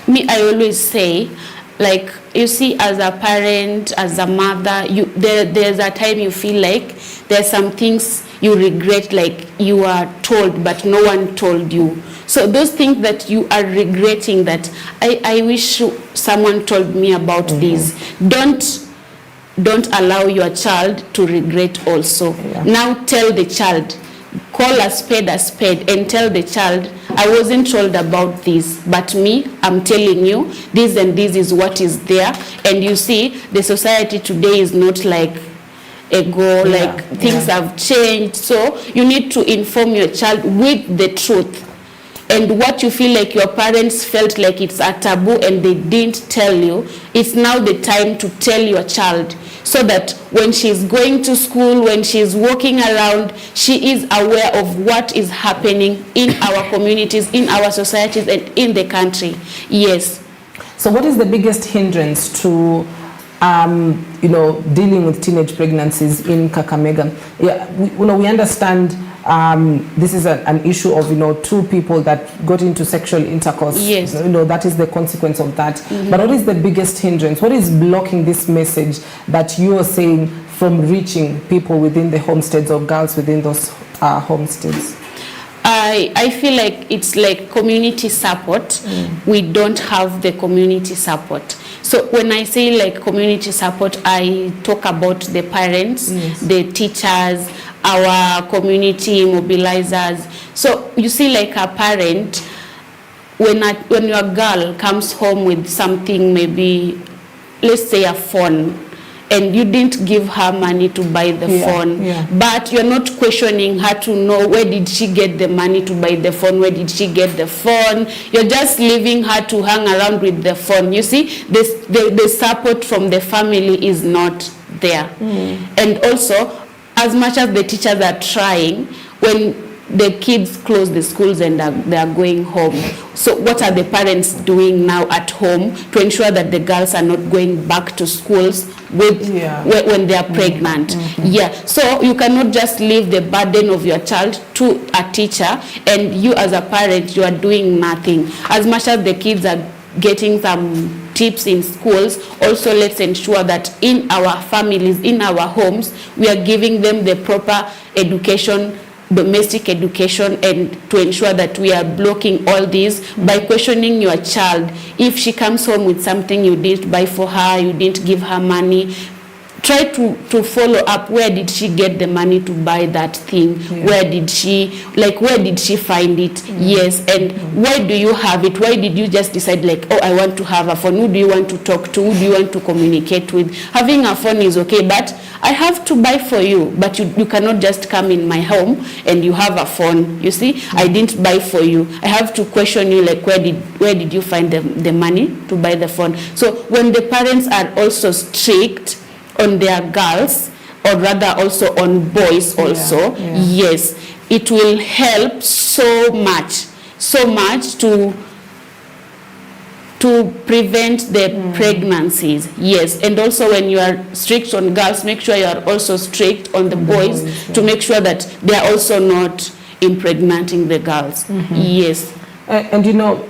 I always say, like, you see, as a parent, as a mother, there's a time you feel like there's some things you regret, like you are told but no one told you. So those things that you are regretting, that I wish someone told me about this. Don't allow your child to regret also. Now tell the child, call a spade, and tell the child, I wasn't told about this, but me, I'm telling you, this and this is what is there. And you see, the society today is not like ago, like things have changed. So you need to inform your child with the truth. And what you feel like your parents felt like it's a taboo and they didn't tell you, it's now the time to tell your child, so that when she's going to school, when she's walking around, she is aware of what is happening in our communities, in our societies, and in the country. Yes. So what is the biggest hindrance to dealing with teenage pregnancies in Kakamega? Yeah, we understand this is an issue of two people that got into sexual intercourse. Yes. That is the consequence of that. But what is the biggest hindrance? What is blocking this message that you are saying from reaching people within the homesteads or girls within those homesteads? I feel like it's like community support. We don't have the community support. So when I say like community support, I talk about the parents, the teachers, our community mobilizers. So you see, like a parent, when your girl comes home with something, maybe let's say a phone, and you didn't give her money to buy the phone, but you're not questioning her to know where did she get the money to buy the phone, where did she get the phone. You're just leaving her to hang around with the phone. You see, the support from the family is not there. And also, as much as the teachers are trying, when the kids close the schools and they are going home, so what are the parents doing now at home to ensure that the girls are not going back to schools with when they are pregnant? So you cannot just leave the burden of your child to a teacher, and you as a parent, you are doing nothing. As much as the kids are getting some tips in schools, also let's ensure that in our families, in our homes, we are giving them the proper education, domestic education, and to ensure that we are blocking all these by questioning your child. If she comes home with something you didn't buy for her, you didn't give her money, try to follow up. Where did she get the money to buy that thing? Where did she find it? Yes. And why do you have it? Why did you just decide like, oh, I want to have a phone? Who do you want to talk to? Who do you want to communicate with? Having a phone is okay, but I have to buy for you. But you cannot just come in my home and you have a phone. You see, I didn't buy for you. I have to question you like, where did you find the money to buy the phone? So when the parents are also strict on their girls, or rather also on boys also, yes, it will help so much to prevent the pregnancies. Yes. And also when you are strict on girls, make sure you are also strict on the boys to make sure that they are also not impregnating the girls. Yes. And you know,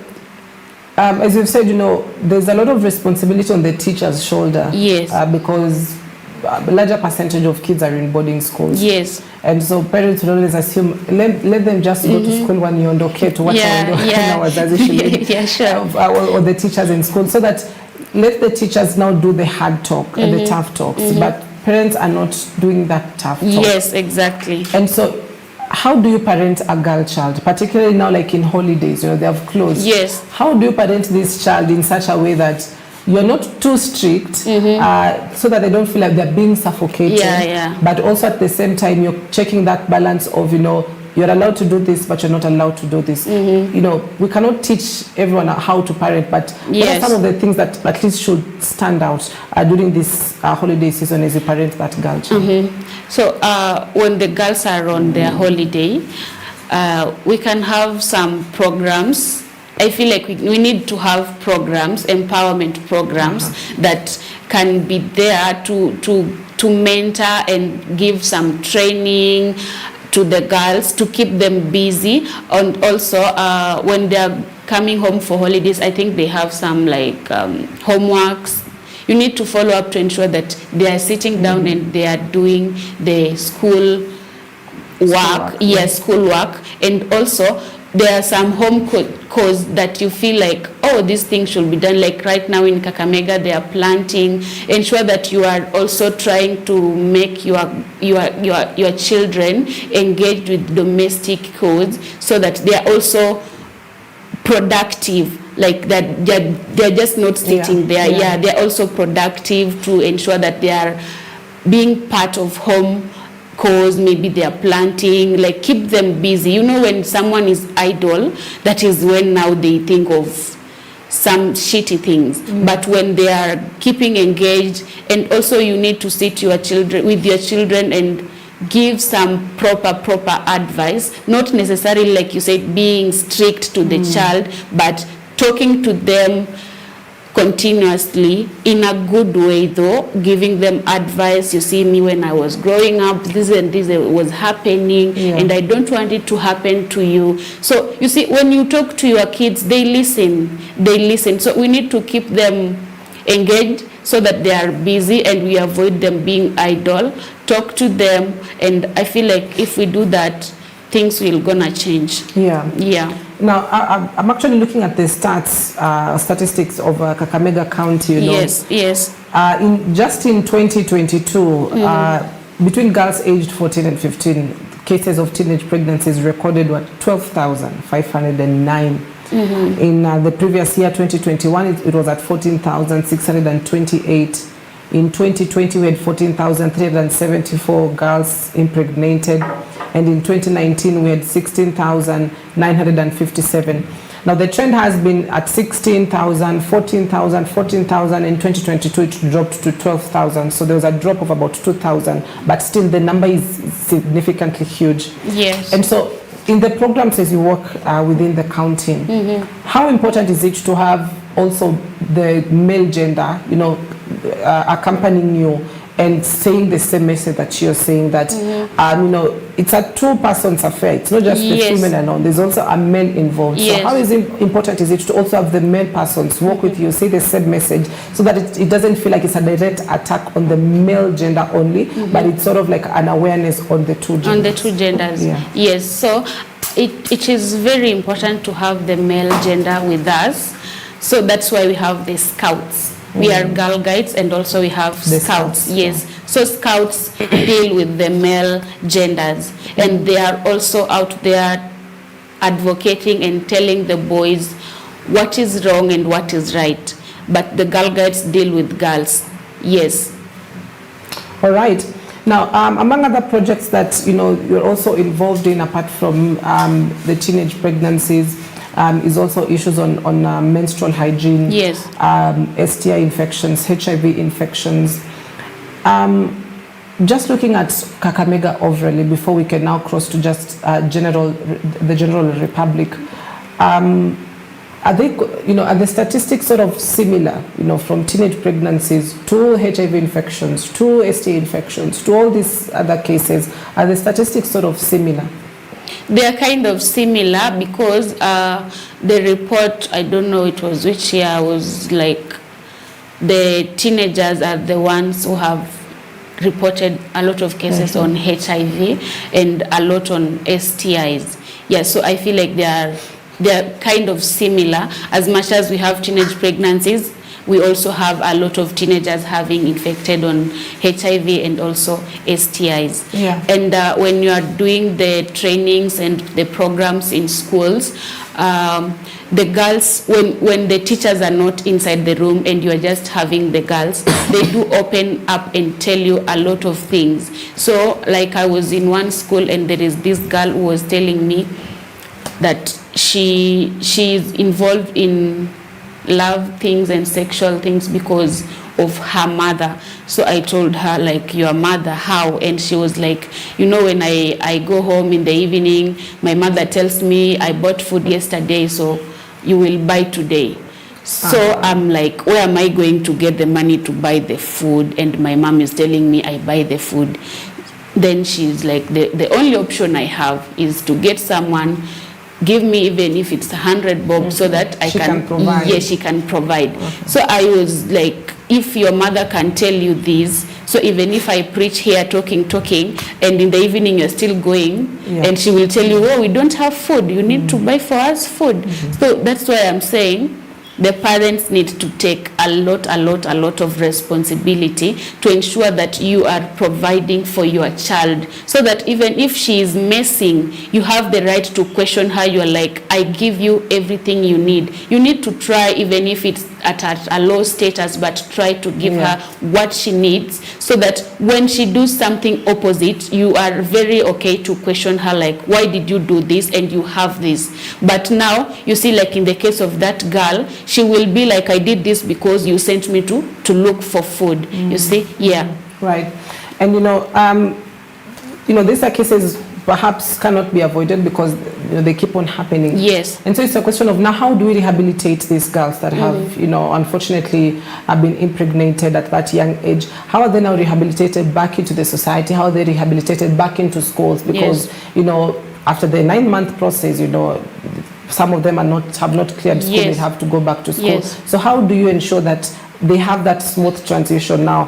as you've said, you know, there's a lot of responsibility on the teacher's shoulder. Yes. Because a larger percentage of kids are in boarding schools. Yes. And so parents will always assume, let them just go to school when you're okay to watch yeah, sure. Or the teachers in school, so that let the teachers now do the hard talk and the tough talks. But parents are not doing that tough talk. Yes, exactly. And so how do you parent a girl child, particularly now like in holidays, you know, they have closed. Yes. How do you parent this child in such a way that you're not too strict, so that they don't feel like they're being suffocated, but also at the same time you're checking that balance of, you know, you're allowed to do this but you're not allowed to do this. You know, we cannot teach everyone how to parent, but what are some of the things that at least should stand out during this holiday season as you parent that girl child? So when the girls are on their holiday, we can have some programs. I feel like we need to have programs, empowerment programs that can be there to mentor and give some training to the girls to keep them busy. And also when they're coming home for holidays, I think they have some like homeworks. You need to follow up to ensure that they are sitting down and they are doing the school work. Yes, school work. And also there are some home chores that you feel like, oh, this thing should be done. Like right now in Kakamega, they are planting. Ensure that you are also trying to make your children engaged with domestic chores so that they are also productive. Like that they're just not sitting there. They're also productive to ensure that they are being part of home cause. Maybe they are planting, like keep them busy. You know, when someone is idle, that is when now they think of some shitty things. But when they are keeping engaged, and also you need to sit with your children and give some proper advice, not necessarily like you said being strict to the child, but talking to them continuously in a good way, though, giving them advice. You see, me when I was growing up, this and this was happening, and I don't want it to happen to you. So you see, when you talk to your kids, they listen. So we need to keep them engaged so that they are busy and we avoid them being idle. Talk to them, and I feel like if we do that, things will gonna change. Now, I'm actually looking at the statistics of Kakamega County. You know. Yes. Just in 2022, between girls aged 14 and 15, cases of teenage pregnancies recorded were 12,509. In the previous year, 2021, it was at 14,628. In 2020, we had 14,374 girls impregnated. And in 2019, we had 16,957. Now, the trend has been at 16,000, 14,000, 14,000. In 2022, it dropped to 12,000. So there was a drop of about 2,000. But still, the number is significantly huge. Yes. And so, in the programs as you work within the county, how important is it to have also the male gender, you know, accompanying you and saying the same message that you're saying, that you know, it's a two-person's affair. It's not just the female alone. There's also a male involved. So how important is it to also have the male persons work with you, say the same message, so that it doesn't feel like it's a direct attack on the male gender only, but it's sort of like an awareness on the two genders. On the two genders, yes. So it is very important to have the male gender with us. So that's why we have the scouts. We are Girl Guides, and also we have scouts. Yes. So scouts deal with the male genders, and they are also out there advocating and telling the boys what is wrong and what is right. But the Girl Guides deal with girls. Yes. All right. Now, among other projects that you're also involved in, apart from the teenage pregnancies, is also issues on menstrual hygiene. Yes. STI infections, HIV infections. Just looking at Kakamega overall, before we can now cross to just the general republic. Are the statistics sort of similar, from teenage pregnancies to HIV infections, to STI infections, to all these other cases? Are the statistics sort of similar? They are kind of similar because the report, I don't know it was which year, was like the teenagers are the ones who have reported a lot of cases on HIV and a lot on STIs. Yeah, so I feel like they are kind of similar. As much as we have teenage pregnancies, we also have a lot of teenagers having infected on HIV and also STIs. Yeah. And when you are doing the trainings and the programs in schools, the girls, when the teachers are not inside the room and you are just having the girls, they do open up and tell you a lot of things. So like I was in one school and there is this girl who was telling me that she is involved in love things and sexual things because of her mother. So I told her, like, your mother, how? And she was like, when I go home in the evening, my mother tells me I bought food yesterday, so you will buy today. So I'm like, where am I going to get the money to buy the food? And my mom is telling me I buy the food. Then she's like, the only option I have is to get someone, give me even if it's 100 bob, so that she can provide. Yes, she can provide. Okay. So I was like, if your mother can tell you this, so even if I preach here talking, and in the evening you're still going, and she will tell you, oh, we don't have food, you need to buy for us food. So that's why I'm saying the parents need to take a lot of responsibility to ensure that you are providing for your child, so that even if she is messing, you have the right to question her. You're like, I give you everything you need. You need to try, even if it's at a low status, but try to give her what she needs, so that when she does something opposite, you are very okay to question her, like, why did you do this and you have this? But now you see, like in the case of that girl, she will be like, I did this because you sent me to look for food. You see? Yeah. Right. And these are cases perhaps cannot be avoided because they keep on happening. Yes. And so it's a question of now, how do we rehabilitate these girls that have, unfortunately have been impregnated at that young age? How are they now rehabilitated back into the society? How are they rehabilitated back into schools? Because, after the 9-month process, some of them have not cleared school. They have to go back to school. So how do you ensure that they have that smooth transition now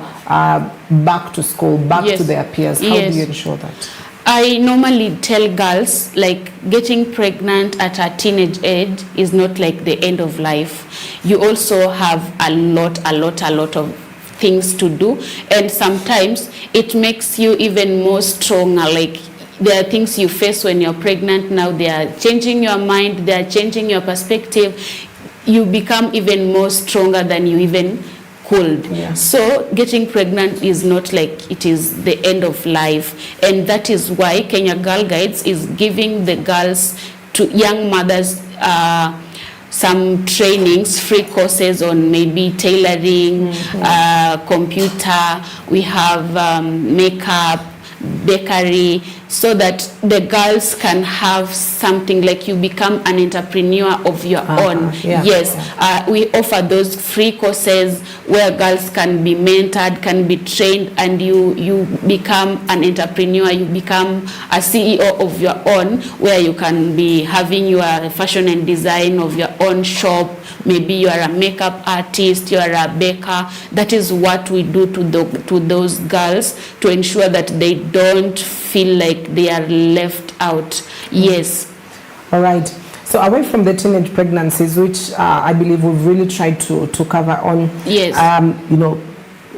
back to school, back to their peers? How do you ensure that? I normally tell girls, like, getting pregnant at a teenage age is not like the end of life. You also have a lot of things to do, and sometimes it makes you even more stronger. Like, there are things you face when you're pregnant. Now they are changing your mind, they are changing your perspective. You become even more stronger than you even could. So getting pregnant is not like it is the end of life, and that is why Kenya Girl Guides is giving the girls, to young mothers, some trainings, free courses on maybe tailoring, computer, we have makeup, bakery, so that the girls can have something, like you become an entrepreneur of your own. We offer those free courses where girls can be mentored, can be trained, and you become an entrepreneur. You become a CEO of your own, where you can be having your fashion and design of your own shop. Maybe you are a makeup artist, you are a baker. That is what we do to those girls, to ensure that they don't feel like they are left out. Yes. All right. So away from the teenage pregnancies, which I believe we've really tried to cover on, yes.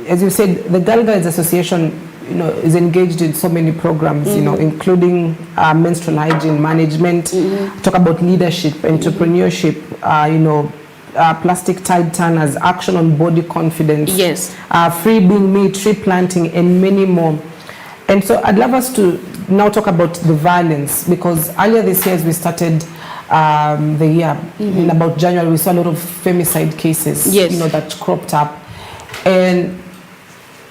as you said, the Girl Guides Association, you know, is engaged in so many programs, you know, including menstrual hygiene management, talk about leadership, entrepreneurship, you know, plastic tide turners, action on body confidence, Yes. free being me, tree planting, and many more. And so I'd love us to now talk about the violence, because earlier this year as we started the year, in about January, we saw a lot of femicide cases, Yes. you know, that cropped up. And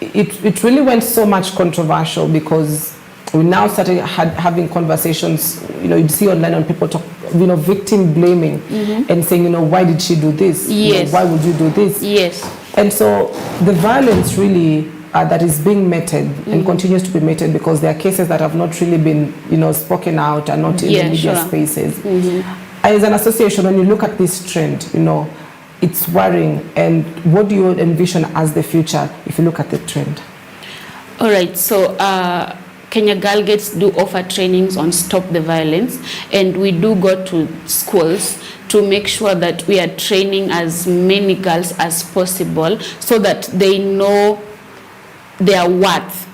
it really went so much controversial, because we now started having conversations, you know, you'd see online on people talk, you know, victim blaming and saying, you know, why did she do this? You know, Yes. why would you do this? Yes. And so the violence really that is being meted and continues to be meted, because there are cases that have not really been, you know, spoken out and not in the media spaces. As an association, when you look at this trend, you know, it's worrying. And what do you envision as the future if you look at the trend? All right, so Kenya Girl Guides do offer trainings on stop the violence, and we do go to schools to make sure that we are training as many girls as possible so that they know their worth.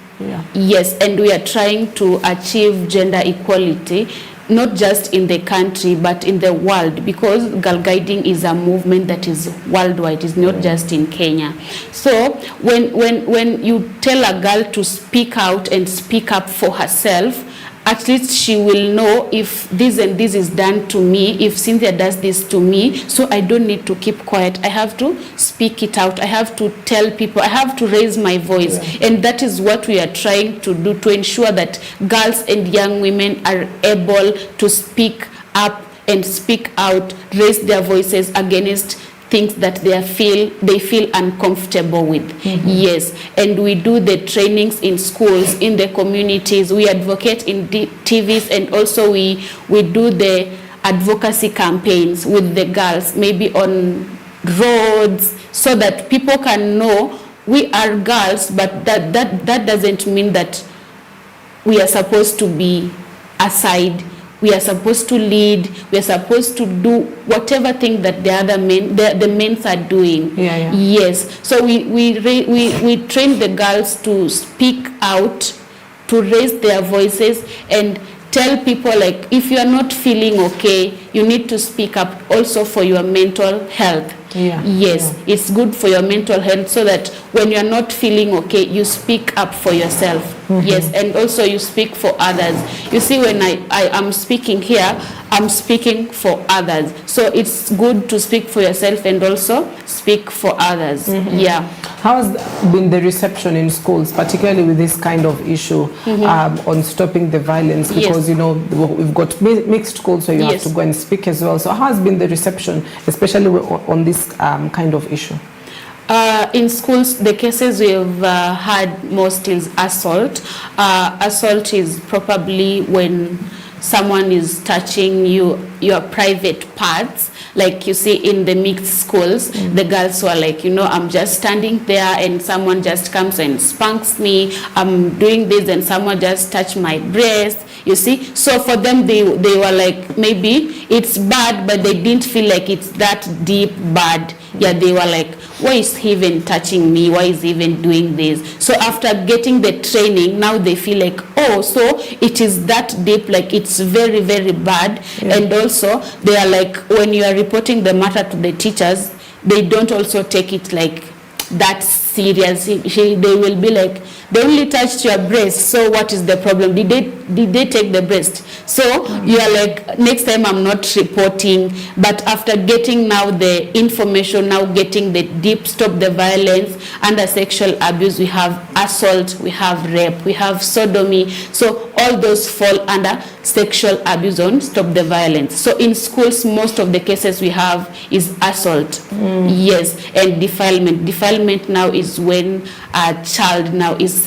Yes, and we are trying to achieve gender equality, not just in the country but in the world, because girl guiding is a movement that is worldwide, it's not just in Kenya. So when you tell a girl to speak out and speak up for herself, at least she will know if this and this is done to me, if Cynthia does this to me, so I don't need to keep quiet. I have to speak it out. I have to tell people. I have to raise my voice. And that is what we are trying to do, to ensure that girls and young women are able to speak up and speak out, raise their voices against things that they feel uncomfortable with. Yes, and we do the trainings in schools, in the communities. We advocate in TVs, and also we do the advocacy campaigns with the girls, maybe on roads, so that people can know we are girls, but that doesn't mean that we are supposed to be aside. We are supposed to lead. We are supposed to do whatever thing that the other men, the men are doing. Yes. So we train the girls to speak out, to raise their voices, and tell people, like, if you are not feeling okay, you need to speak up also for your mental health. Yes, it's good for your mental health, so that when you're not feeling okay, you speak up for yourself. Yes, and also you speak for others. You see, when I am speaking here, I'm speaking for others. So it's good to speak for yourself and also speak for others. Yeah. How has been the reception in schools, particularly with this kind of issue on stopping the violence? Because, you know, we've got mixed schools, so you have to go and speak as well. So how has been the reception, especially on this kind of issue? In schools, the cases we've had most is assault. Assault is probably when someone is touching your private parts. Like you see in the mixed schools, the girls were like, you know, I'm just standing there and someone just comes and spanks me. I'm doing this and someone just touched my breast. You see, so for them, they were like, maybe it's bad, but they didn't feel like it's that deep bad. Yeah, they were like, why is he even touching me? Why is he even doing this? So after getting the training, now they feel like, oh, so it is that deep, like it's very, very bad. And also they are like, when you are reporting the matter to the teachers, they don't also take it like that serious. They will be like, they only touched your breast, so what is the problem? Did they take the breast? So you are like, next time I'm not reporting. But after getting now the information, now getting the deep stop the violence, under sexual abuse, we have assault, we have rape, we have sodomy. So all those fall under sexual abuse on stop the violence. So in schools, most of the cases we have is assault. Yes, and defilement. Defilement now is when a child now is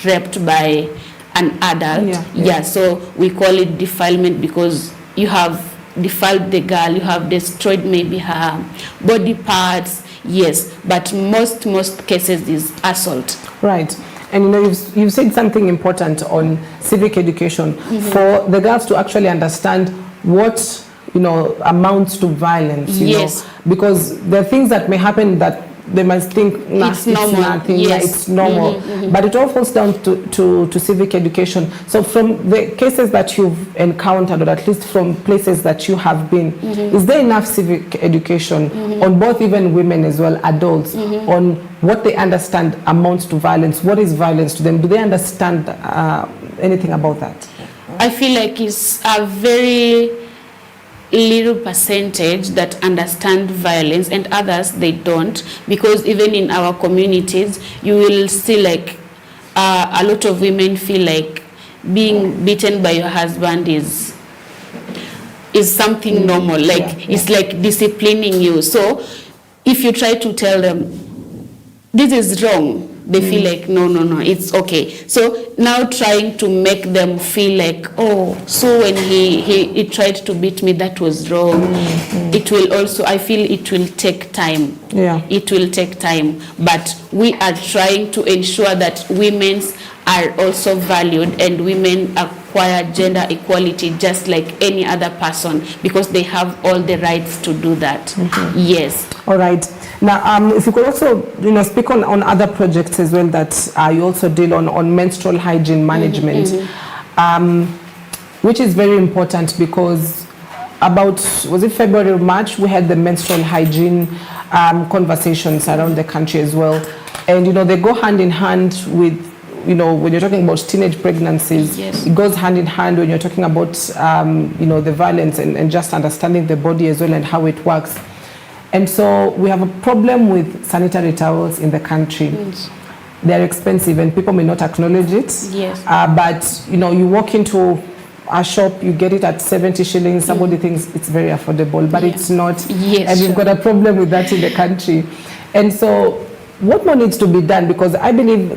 raped by an adult. So we call it defilement, because you have defiled the girl, you have destroyed maybe her body parts. Yes, but most cases is assault. Right. And you know, you've said something important on civic education for the girls to actually understand what, you know, amounts to violence. You know, because there are things that may happen that they must think nah, It's normal. it's nothing, Yes. yeah, it's normal. But it all falls down to civic education. So from the cases that you've encountered, or at least from places that you have been, is there enough civic education on both even women as well, adults, on what they understand amounts to violence? What is violence to them? Do they understand anything about that? I feel like it's a very little percentage that understand violence, and others they don't, because even in our communities you will see like a lot of women feel like being beaten by your husband is something normal, like it's like disciplining you. So if you try to tell them this is wrong, they feel like no, it's okay. So now trying to make them feel like, oh, so when he tried to beat me, that was wrong. It will also, I feel it will take time. Yeah. It will take time, but we are trying to ensure that women are also valued, and women acquire gender equality just like any other person, because they have all the rights to do that. Yes. All right. Now, if you could also, speak on other projects as well that you also deal on menstrual hygiene management, which is very important, because about, was it February or March, we had the menstrual hygiene conversations around the country as well. And, they go hand in hand with, when you're talking about teenage pregnancies, Yes. it goes hand in hand when you're talking about, the violence and just understanding the body as well and how it works. And so we have a problem with sanitary towels in the country. They're expensive and people may not acknowledge it. Yes. But, you walk into a shop, you get it at 70 shillings. Somebody thinks it's very affordable, but it's not. Yes, and we've got a problem with that in the country. And so what more needs to be done? Because I believe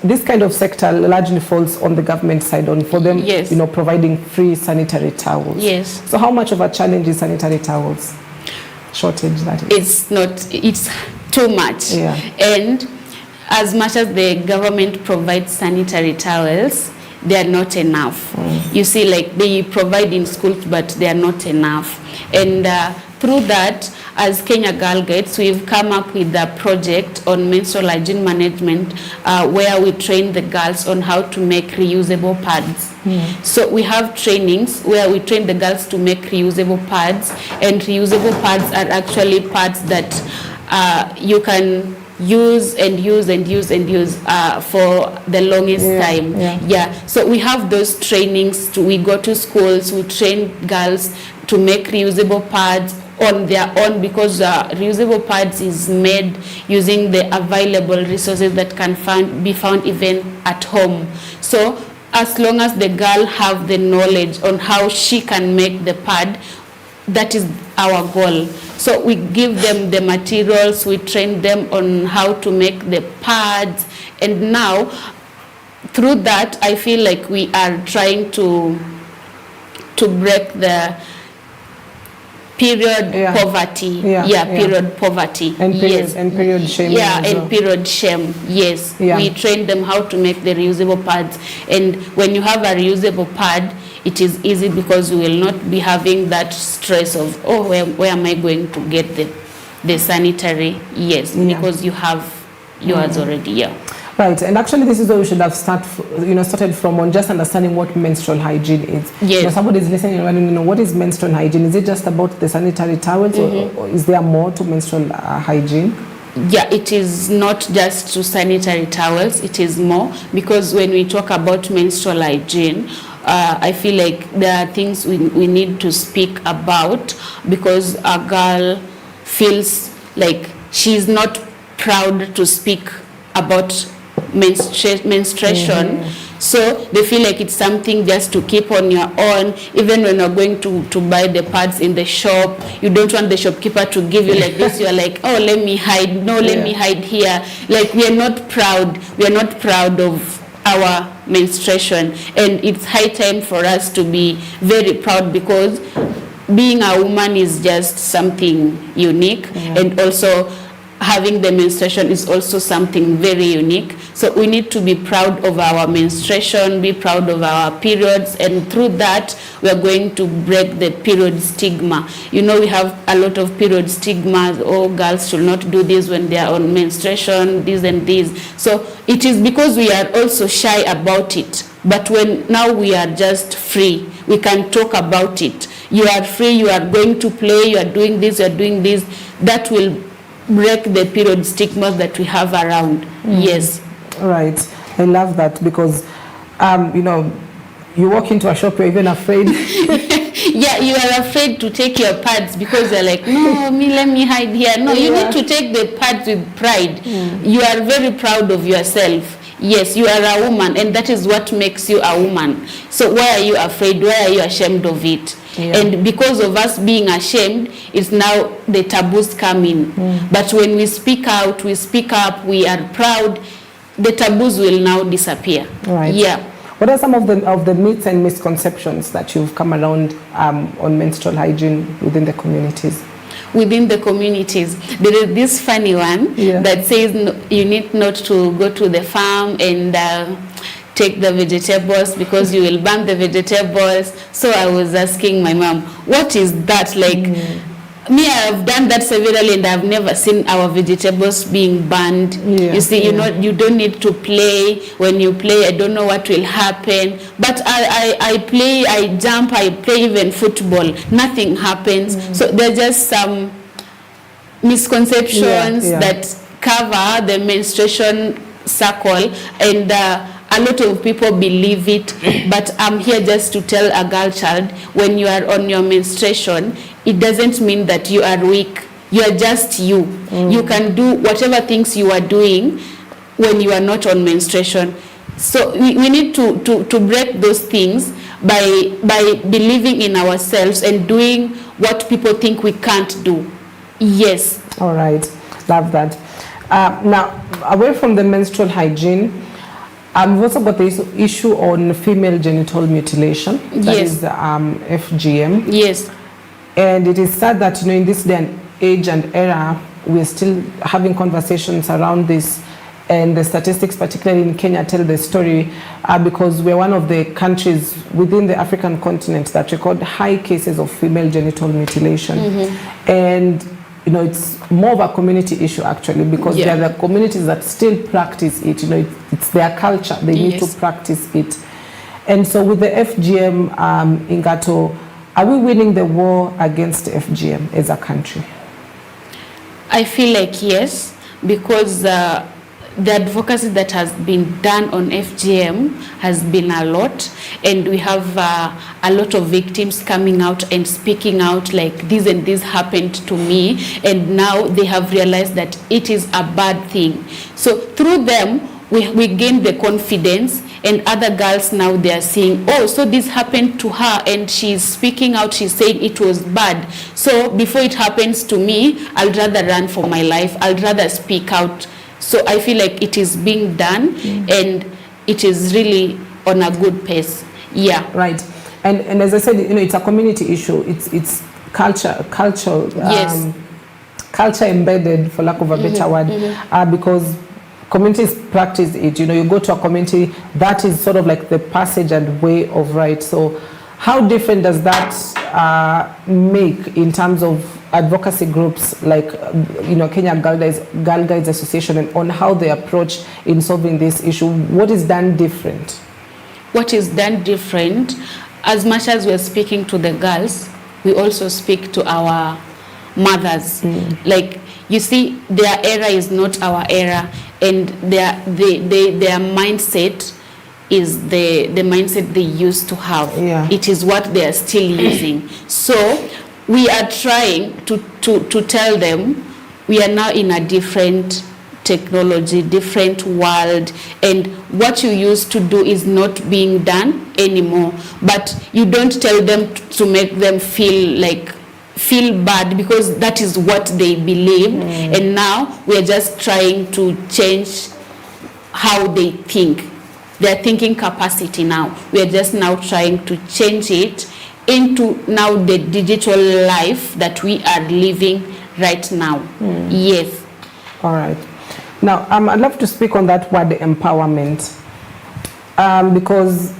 this kind of sector largely falls on the government side, for them, Yes. providing free sanitary towels. Yes. So how much of a challenge is sanitary towels? Shortage, that is. It's not, it's too much. Yeah. And as much as the government provides sanitary towels, they are not enough. You see, like they provide in schools, but they are not enough. And through that, as Kenya Girl Guides, we've come up with a project on menstrual hygiene management where we train the girls on how to make reusable pads. So we have trainings where we train the girls to make reusable pads, and reusable pads are actually pads that you can use and use and use and use for the longest time. Yeah. So we have those trainings. We go to schools, we train girls to make reusable pads on their own, because reusable pads is made using the available resources that can be found even at home. So as long as the girl have the knowledge on how she can make the pad, that is our goal. So we give them the materials, we train them on how to make the pads, and now through that I feel like we are trying to break the period poverty. Period poverty. And period, and period shaming. And period shame. Yes. We train them how to make the reusable pads, and when you have a reusable pad, it is easy, because you will not be having that stress of, oh, where am I going to get the sanitary? Yes, because you have yours already. Right, and actually this is where we should have started from, on just understanding what menstrual hygiene is. Yes. Somebody is listening and wanting to know, what is menstrual hygiene? Is it just about the sanitary towels, or is there more to menstrual hygiene? Yeah, it is not just to sanitary towels, it is more, because when we talk about menstrual hygiene, I feel like there are things we need to speak about, because a girl feels like she's not proud to speak about menstruation. So they feel like it's something just to keep on your own. Even when you're going to buy the pads in the shop, you don't want the shopkeeper to give you like this. You're like, oh, let me hide. No, let me hide here. Like, we are not proud. We are not proud of our menstruation. And it's high time for us to be very proud, because being a woman is just something unique. And also having the menstruation is also something very unique. So we need to be proud of our menstruation, be proud of our periods, and through that we are going to break the period stigma. You know, we have a lot of period stigmas. Oh, girls should not do this when they are on menstruation, this and this. So it is because we are also shy about it. But when now we are just free, we can talk about it. You are free, you are going to play, you are doing this, you are doing this. That will break the period stigma that we have around. Yes. Right. I love that because, you know, you walk into a shop, you're even afraid. Yeah, you are afraid to take your pads because you're like, no, let me hide here. No, you need to take the pads with pride. You are very proud of yourself. Yes, you are a woman, and that is what makes you a woman. So why are you afraid? Why are you ashamed of it? Yeah. And because of us being ashamed, it's now the taboos come in. But when we speak out, we speak up, we are proud, the taboos will now disappear. Right. Yeah. What are some of the myths and misconceptions that you've come around on menstrual hygiene within the communities? Within the communities, there is this funny one that says you need not to go to the farm and take the vegetables because you will burn the vegetables. So I was asking my mom, what is that like? Me, I have done that severally and I've never seen our vegetables being burned. You see, you know, you don't need to play. When you play, I don't know what will happen. But I play, I jump, I play even football. Nothing happens. So there's just some misconceptions that cover the menstruation circle, and a lot of people believe it. But I'm here just to tell a girl child, when you are on your menstruation, it doesn't mean that you are weak. You are just you. You can do whatever things you are doing when you are not on menstruation. So we need to break those things by believing in ourselves and doing what people think we can't do. Yes. All right. Love that. Now, away from the menstrual hygiene, we've also got this issue on female genital mutilation. That is FGM. Yes. And it is sad that, you know, in this day and age and era, we're still having conversations around this. And the statistics, particularly in Kenya, tell the story because we're one of the countries within the African continent that record high cases of female genital mutilation. And, you know, it's more of a community issue, actually, because there are the communities that still practice it. You know, it's their culture. They need to practice it. And so with the FGM, Ingato, are we winning the war against FGM as a country? I feel like yes, because the advocacy that has been done on FGM has been a lot, and we have a lot of victims coming out and speaking out like this and this happened to me, and now they have realized that it is a bad thing. So through them, we gain the confidence, and other girls now they are saying, oh, so this happened to her, and she's speaking out, she's saying it was bad. So before it happens to me, I'll rather run for my life, I'll rather speak out. So I feel like it is being done, and it is really on a good pace. Yeah. Right. And as I said, you know, it's a community issue. It's culture embedded, for lack of a better word, because communities practice it. You know, you go to a community, that is sort of like the passage and way of right. So how different does that make in terms of advocacy groups like, you know, Kenya Girl Guides Association, and on how they approach in solving this issue? What is done different? What is done different, as much as we're speaking to the girls, we also speak to our mothers. Like, you see, their era is not our era, and their mindset is the mindset they used to have. It is what they are still using. So we are trying to tell them we are now in a different technology, different world, and what you used to do is not being done anymore. But you don't tell them to make them feel bad, because that is what they believe. And now we are just trying to change how they think, their thinking capacity. Now we are just now trying to change it into now the digital life that we are living right now. Yes. All right. Now, I'd love to speak on that word empowerment, because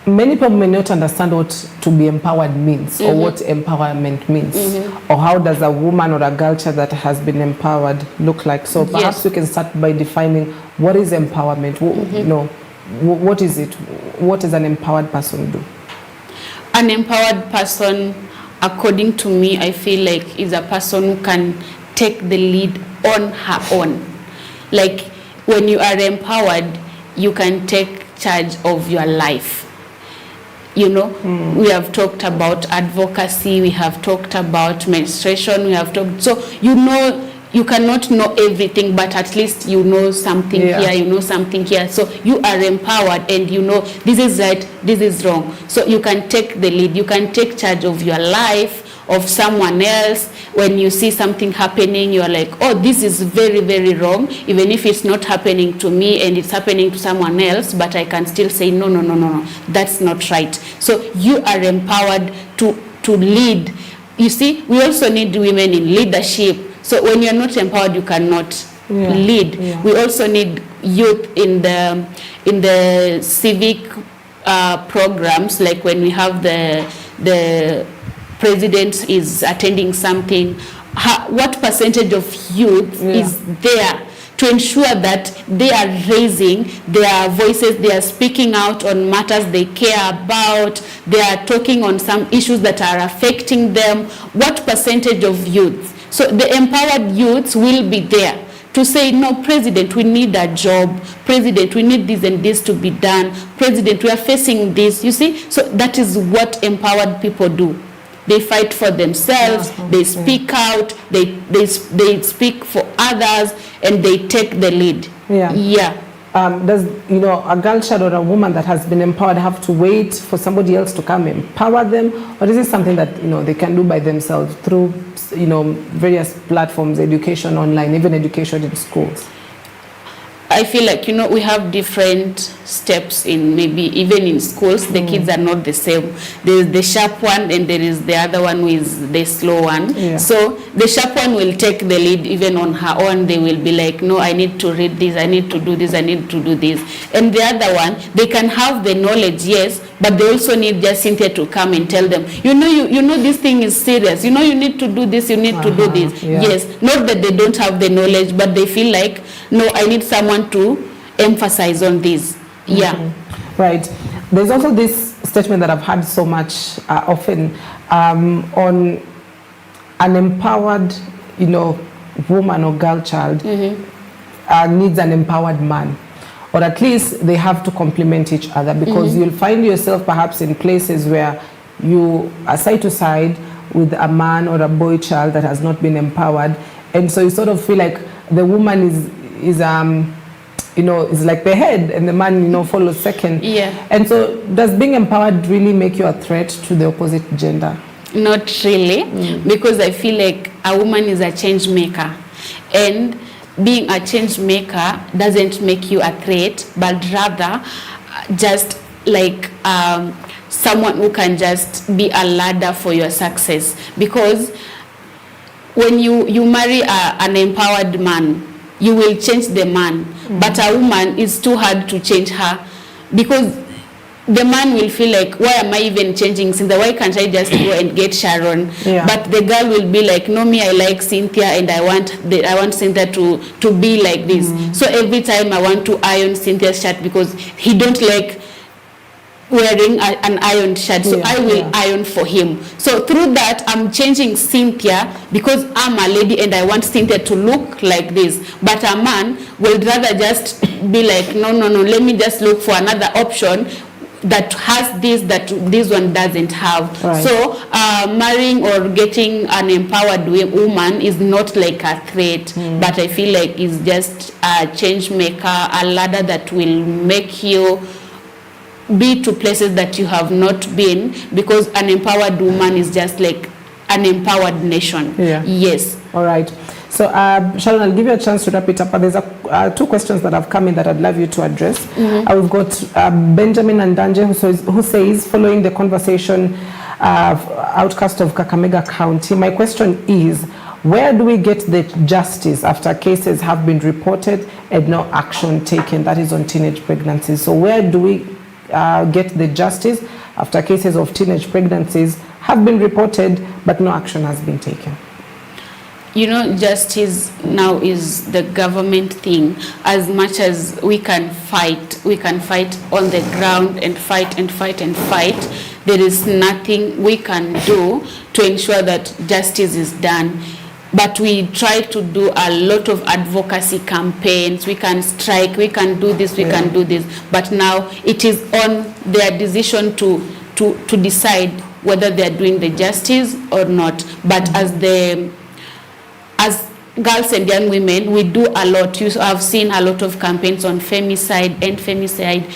many people may not understand what to be empowered means, or what empowerment means, or how does a woman or a girl child that has been empowered look like. So perhaps we can start by defining what is empowerment. You know, what is it? What does an empowered person do? An empowered person, according to me, I feel like is a person who can take the lead on her own. Like when you are empowered, you can take charge of your life. You know, we have talked about advocacy, we have talked about menstruation, we have talked, so you know, you cannot know everything, but at least you know something here, you know something here. So you are empowered and you know this is right, this is wrong. So you can take the lead, you can take charge of your life, of someone else. When you see something happening, you are like, oh, this is very, very wrong, even if it's not happening to me and it's happening to someone else, but I can still say, no, no, no, no, no, that's not right. So you are empowered to lead. You see, we also need women in leadership. So when you're not empowered, you cannot lead. We also need youth in the civic programs, like when we have the president is attending something, what percentage of youth is there to ensure that they are raising their voices, they are speaking out on matters they care about, they are talking on some issues that are affecting them. What percentage of youth? So the empowered youths will be there to say, no, President, we need a job. President, we need this and this to be done. President, we are facing this. You see? So that is what empowered people do. They fight for themselves, they speak out, they speak for others, and they take the lead. Does, you know, a girl child or a woman that has been empowered have to wait for somebody else to come empower them, or is it something that, you know, they can do by themselves through, you know, various platforms, education online, even education in schools? I feel like, you know, we have different steps in maybe even in schools. The kids are not the same. There is the sharp one and there is the other one who is the slow one. So the sharp one will take the lead even on her own. They will be like, no, I need to read this, I need to do this, I need to do this. And the other one, they can have the knowledge, yes, but they also need just Cynthia to come and tell them, you know this thing is serious. You know, you need to do this, you need to do this. Yes, not that they don't have the knowledge, but they feel like, no, I need someone to emphasize on this. Right. There's also this statement that I've heard so much often on an empowered, you know, woman or girl child needs an empowered man, or at least they have to complement each other, because you'll find yourself perhaps in places where you are side to side with a man or a boy child that has not been empowered, and so you sort of feel like the woman is you know, is like the head and the man, you know, follows second. And so does being empowered really make you a threat to the opposite gender? Not really, because I feel like a woman is a change maker, and being a change maker doesn't make you a threat, but rather just like someone who can just be a ladder for your success. Because when you marry an empowered man, you will change the man, but a woman is too hard to change her, because the man will feel like, why am I even changing Cynthia? Why can't I just go and get Sharon? But the girl will be like, no, me, I like Cynthia, and I want Cynthia to be like this. So every time I want to iron Cynthia's shirt because he don't like wearing an ironed shirt, so I will iron for him. So through that, I'm changing Cynthia because I'm a lady and I want Cynthia to look like this. But a man will rather just be like, no, no, no, let me just look for another option that has this that this one doesn't have. So marrying or getting an empowered woman is not like a threat, but I feel like it's just a change maker, a ladder that will make you be to places that you have not been, because an empowered woman is just like an empowered nation. Yes. All right. So Sharon, I'll give you a chance to wrap it up, but there's two questions that have come in that I'd love you to address. We've got Benjamin Andanje who says, following the conversation outcast of Kakamega County, my question is, Where do we get the justice after cases have been reported and no action taken? That is on teenage pregnancies. So where do we get the justice after cases of teenage pregnancies have been reported but no action has been taken? You know, justice now is the government thing. As much as we can fight on the ground and fight and fight and fight. There is nothing we can do to ensure that justice is done. But we try to do a lot of advocacy campaigns. We can strike, we can do this, we can do this. But now it is on their decision to decide whether they are doing the justice or not. But as girls and young women, we do a lot. You have seen a lot of campaigns on femicide and femicide,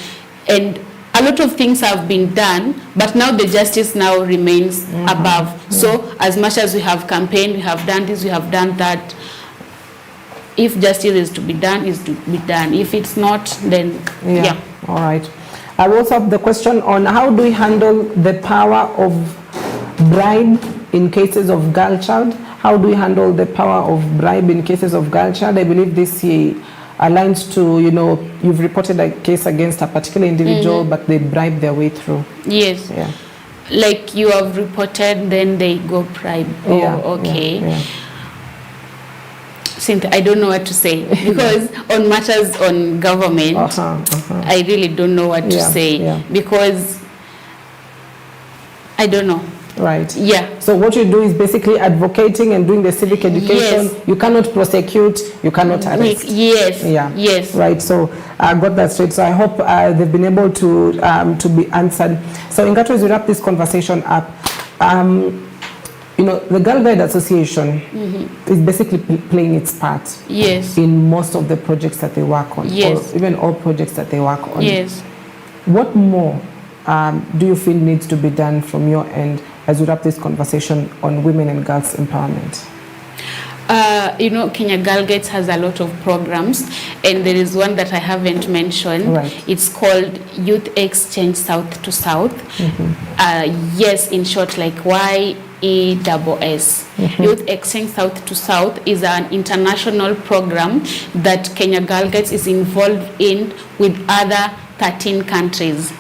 and a lot of things have been done, but now the justice now remains above. So as much as we have campaigned, we have done this, we have done that, if justice is to be done, is to be done. If it's not, then All right. I also have the question on how do we handle the power of bribe in cases of girl child? How do we handle the power of bribe in cases of girl child? I believe this aligns to, you know, you've reported a case against a particular individual, but they bribe their way through. Yes. Yeah. Like you have reported, then they go bribe. Oh, okay. Yeah. Cynthia, I don't know what to say because on matters on government, I really don't know what to say because I don't know. Right. Yeah. So what you do is basically advocating and doing the civic education. Yes. You cannot prosecute, you cannot arrest. Yes. Yeah. Yes. Right. So I got that straight. So I hope they've been able to be answered. So Ingato, as we wrap this conversation up, you know, the Girl Guide Association is basically playing its part. Yes. In most of the projects that they work on. Yes. Or even all projects that they work on. Yes. What more do you feel needs to be done from your end as we wrap this conversation on women and girls empowerment? You know, Kenya Girl Guides has a lot of programs, and there is one that I haven't mentioned. Right. It's called Youth Exchange South to South. Yes, in short, like YESS. Youth Exchange South to South is an international program that Kenya Girl Guides is involved in with other 13 countries.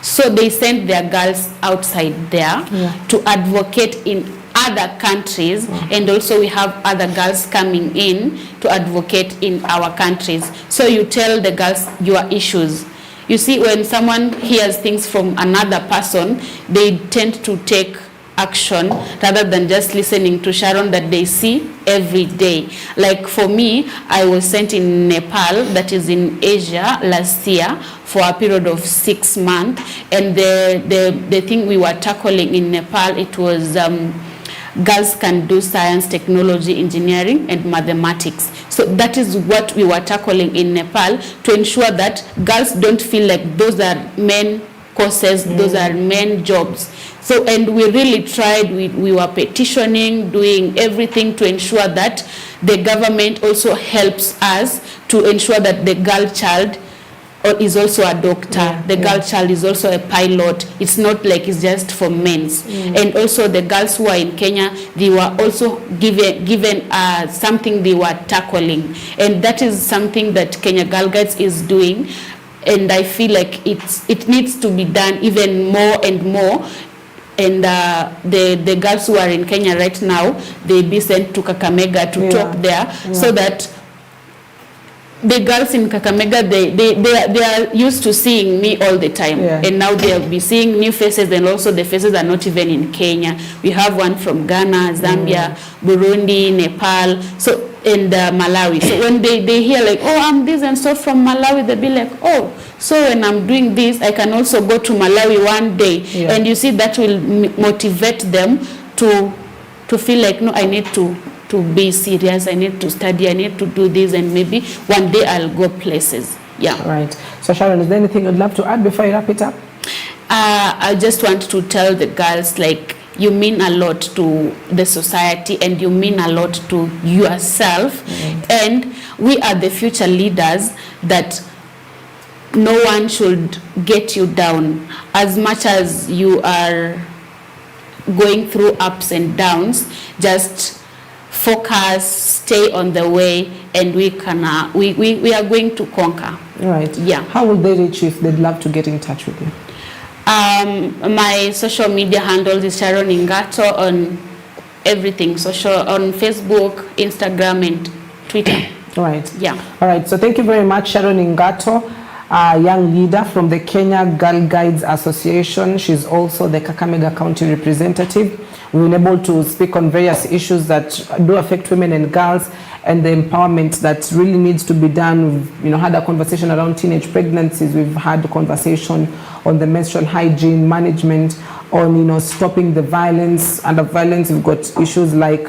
So they send their girls outside there to advocate in other countries, and also we have other girls coming in to advocate in our countries. So you tell the girls your issues. You see, when someone hears things from another person, they tend to take action rather than just listening to Sharon that they see every day. Like for me, I was sent in Nepal, that is in Asia, last year for a period of 6 months, and the thing we were tackling in Nepal, it was girls can do science, technology, engineering, and mathematics. So that is what we were tackling in Nepal to ensure that girls don't feel like those are men courses, those are men jobs. So, and we really tried, we were petitioning, doing everything to ensure that the government also helps us to ensure that the girl child is also a doctor, the girl child is also a pilot. It's not like it's just for men's. And also the girls who are in Kenya, they were also given something they were tackling. And that is something that Kenya Girl Guides is doing. And I feel like it needs to be done even more and more. And the girls who are in Kenya right now, they be sent to Kakamega to talk there, so that the girls in Kakamega, they are used to seeing me all the time. And now they'll be seeing new faces, and also the faces are not even in Kenya. We have one from Ghana, Zambia, Burundi, Nepal, so and Malawi. So when they hear like, oh, I'm this and so from Malawi, they'll be like, oh, so when I'm doing this, I can also go to Malawi one day. And you see, that will motivate them to feel like, no, I need to be serious, I need to study, I need to do this, and maybe one day I'll go places. Right. So Sharon, is there anything you'd love to add before you wrap it up? I just want to tell the girls, like, you mean a lot to the society, and you mean a lot to yourself, and we are the future leaders, that no one should get you down. As much as you are going through ups and downs, just focus, stay on the way, and we are going to conquer. Right. Yeah. How will they reach you if they'd love to get in touch with you? My social media handle is Sharon Ingato on everything, social, on Facebook, Instagram, and Twitter. Right. Yeah. All right. So thank you very much, Sharon Ingato, a young leader from the Kenya Girl Guides Association. She's also the Kakamega County representative. We've been able to speak on various issues that do affect women and girls and the empowerment that really needs to be done. We've had a conversation around teenage pregnancies. We've had a conversation on the menstrual hygiene management, on stopping the violence. Under violence, we've got issues like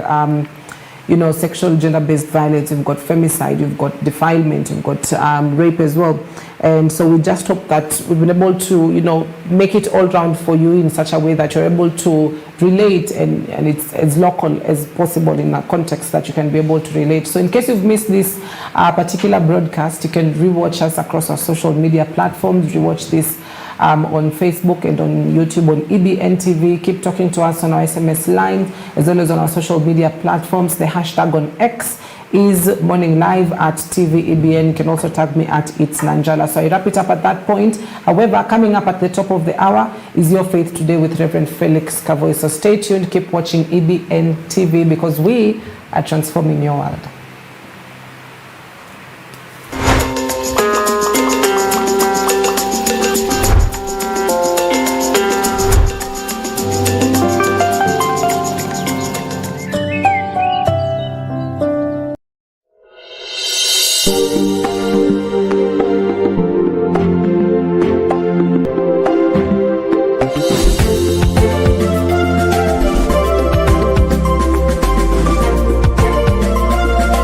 sexual gender-based violence, you've got femicide, you've got defilement, you've got rape as well. And so we just hope that we've been able to, make it all round for you in such a way that you're able to relate and it's as local as possible in a context that you can be able to relate. So in case you've missed this particular broadcast, you can rewatch us across our social media platforms, rewatch this on Facebook and on YouTube on EBN TV. Keep talking to us on our SMS line as well as on our social media platforms. The hashtag on X is Morning Live at TV EBN. You can also tag me at It's Nanjala. So I wrap it up at that point. However, coming up at the top of the hour is Your Faith Today with Reverend Felix Kavoy. So stay tuned, keep watching EBN TV because we are transforming your world.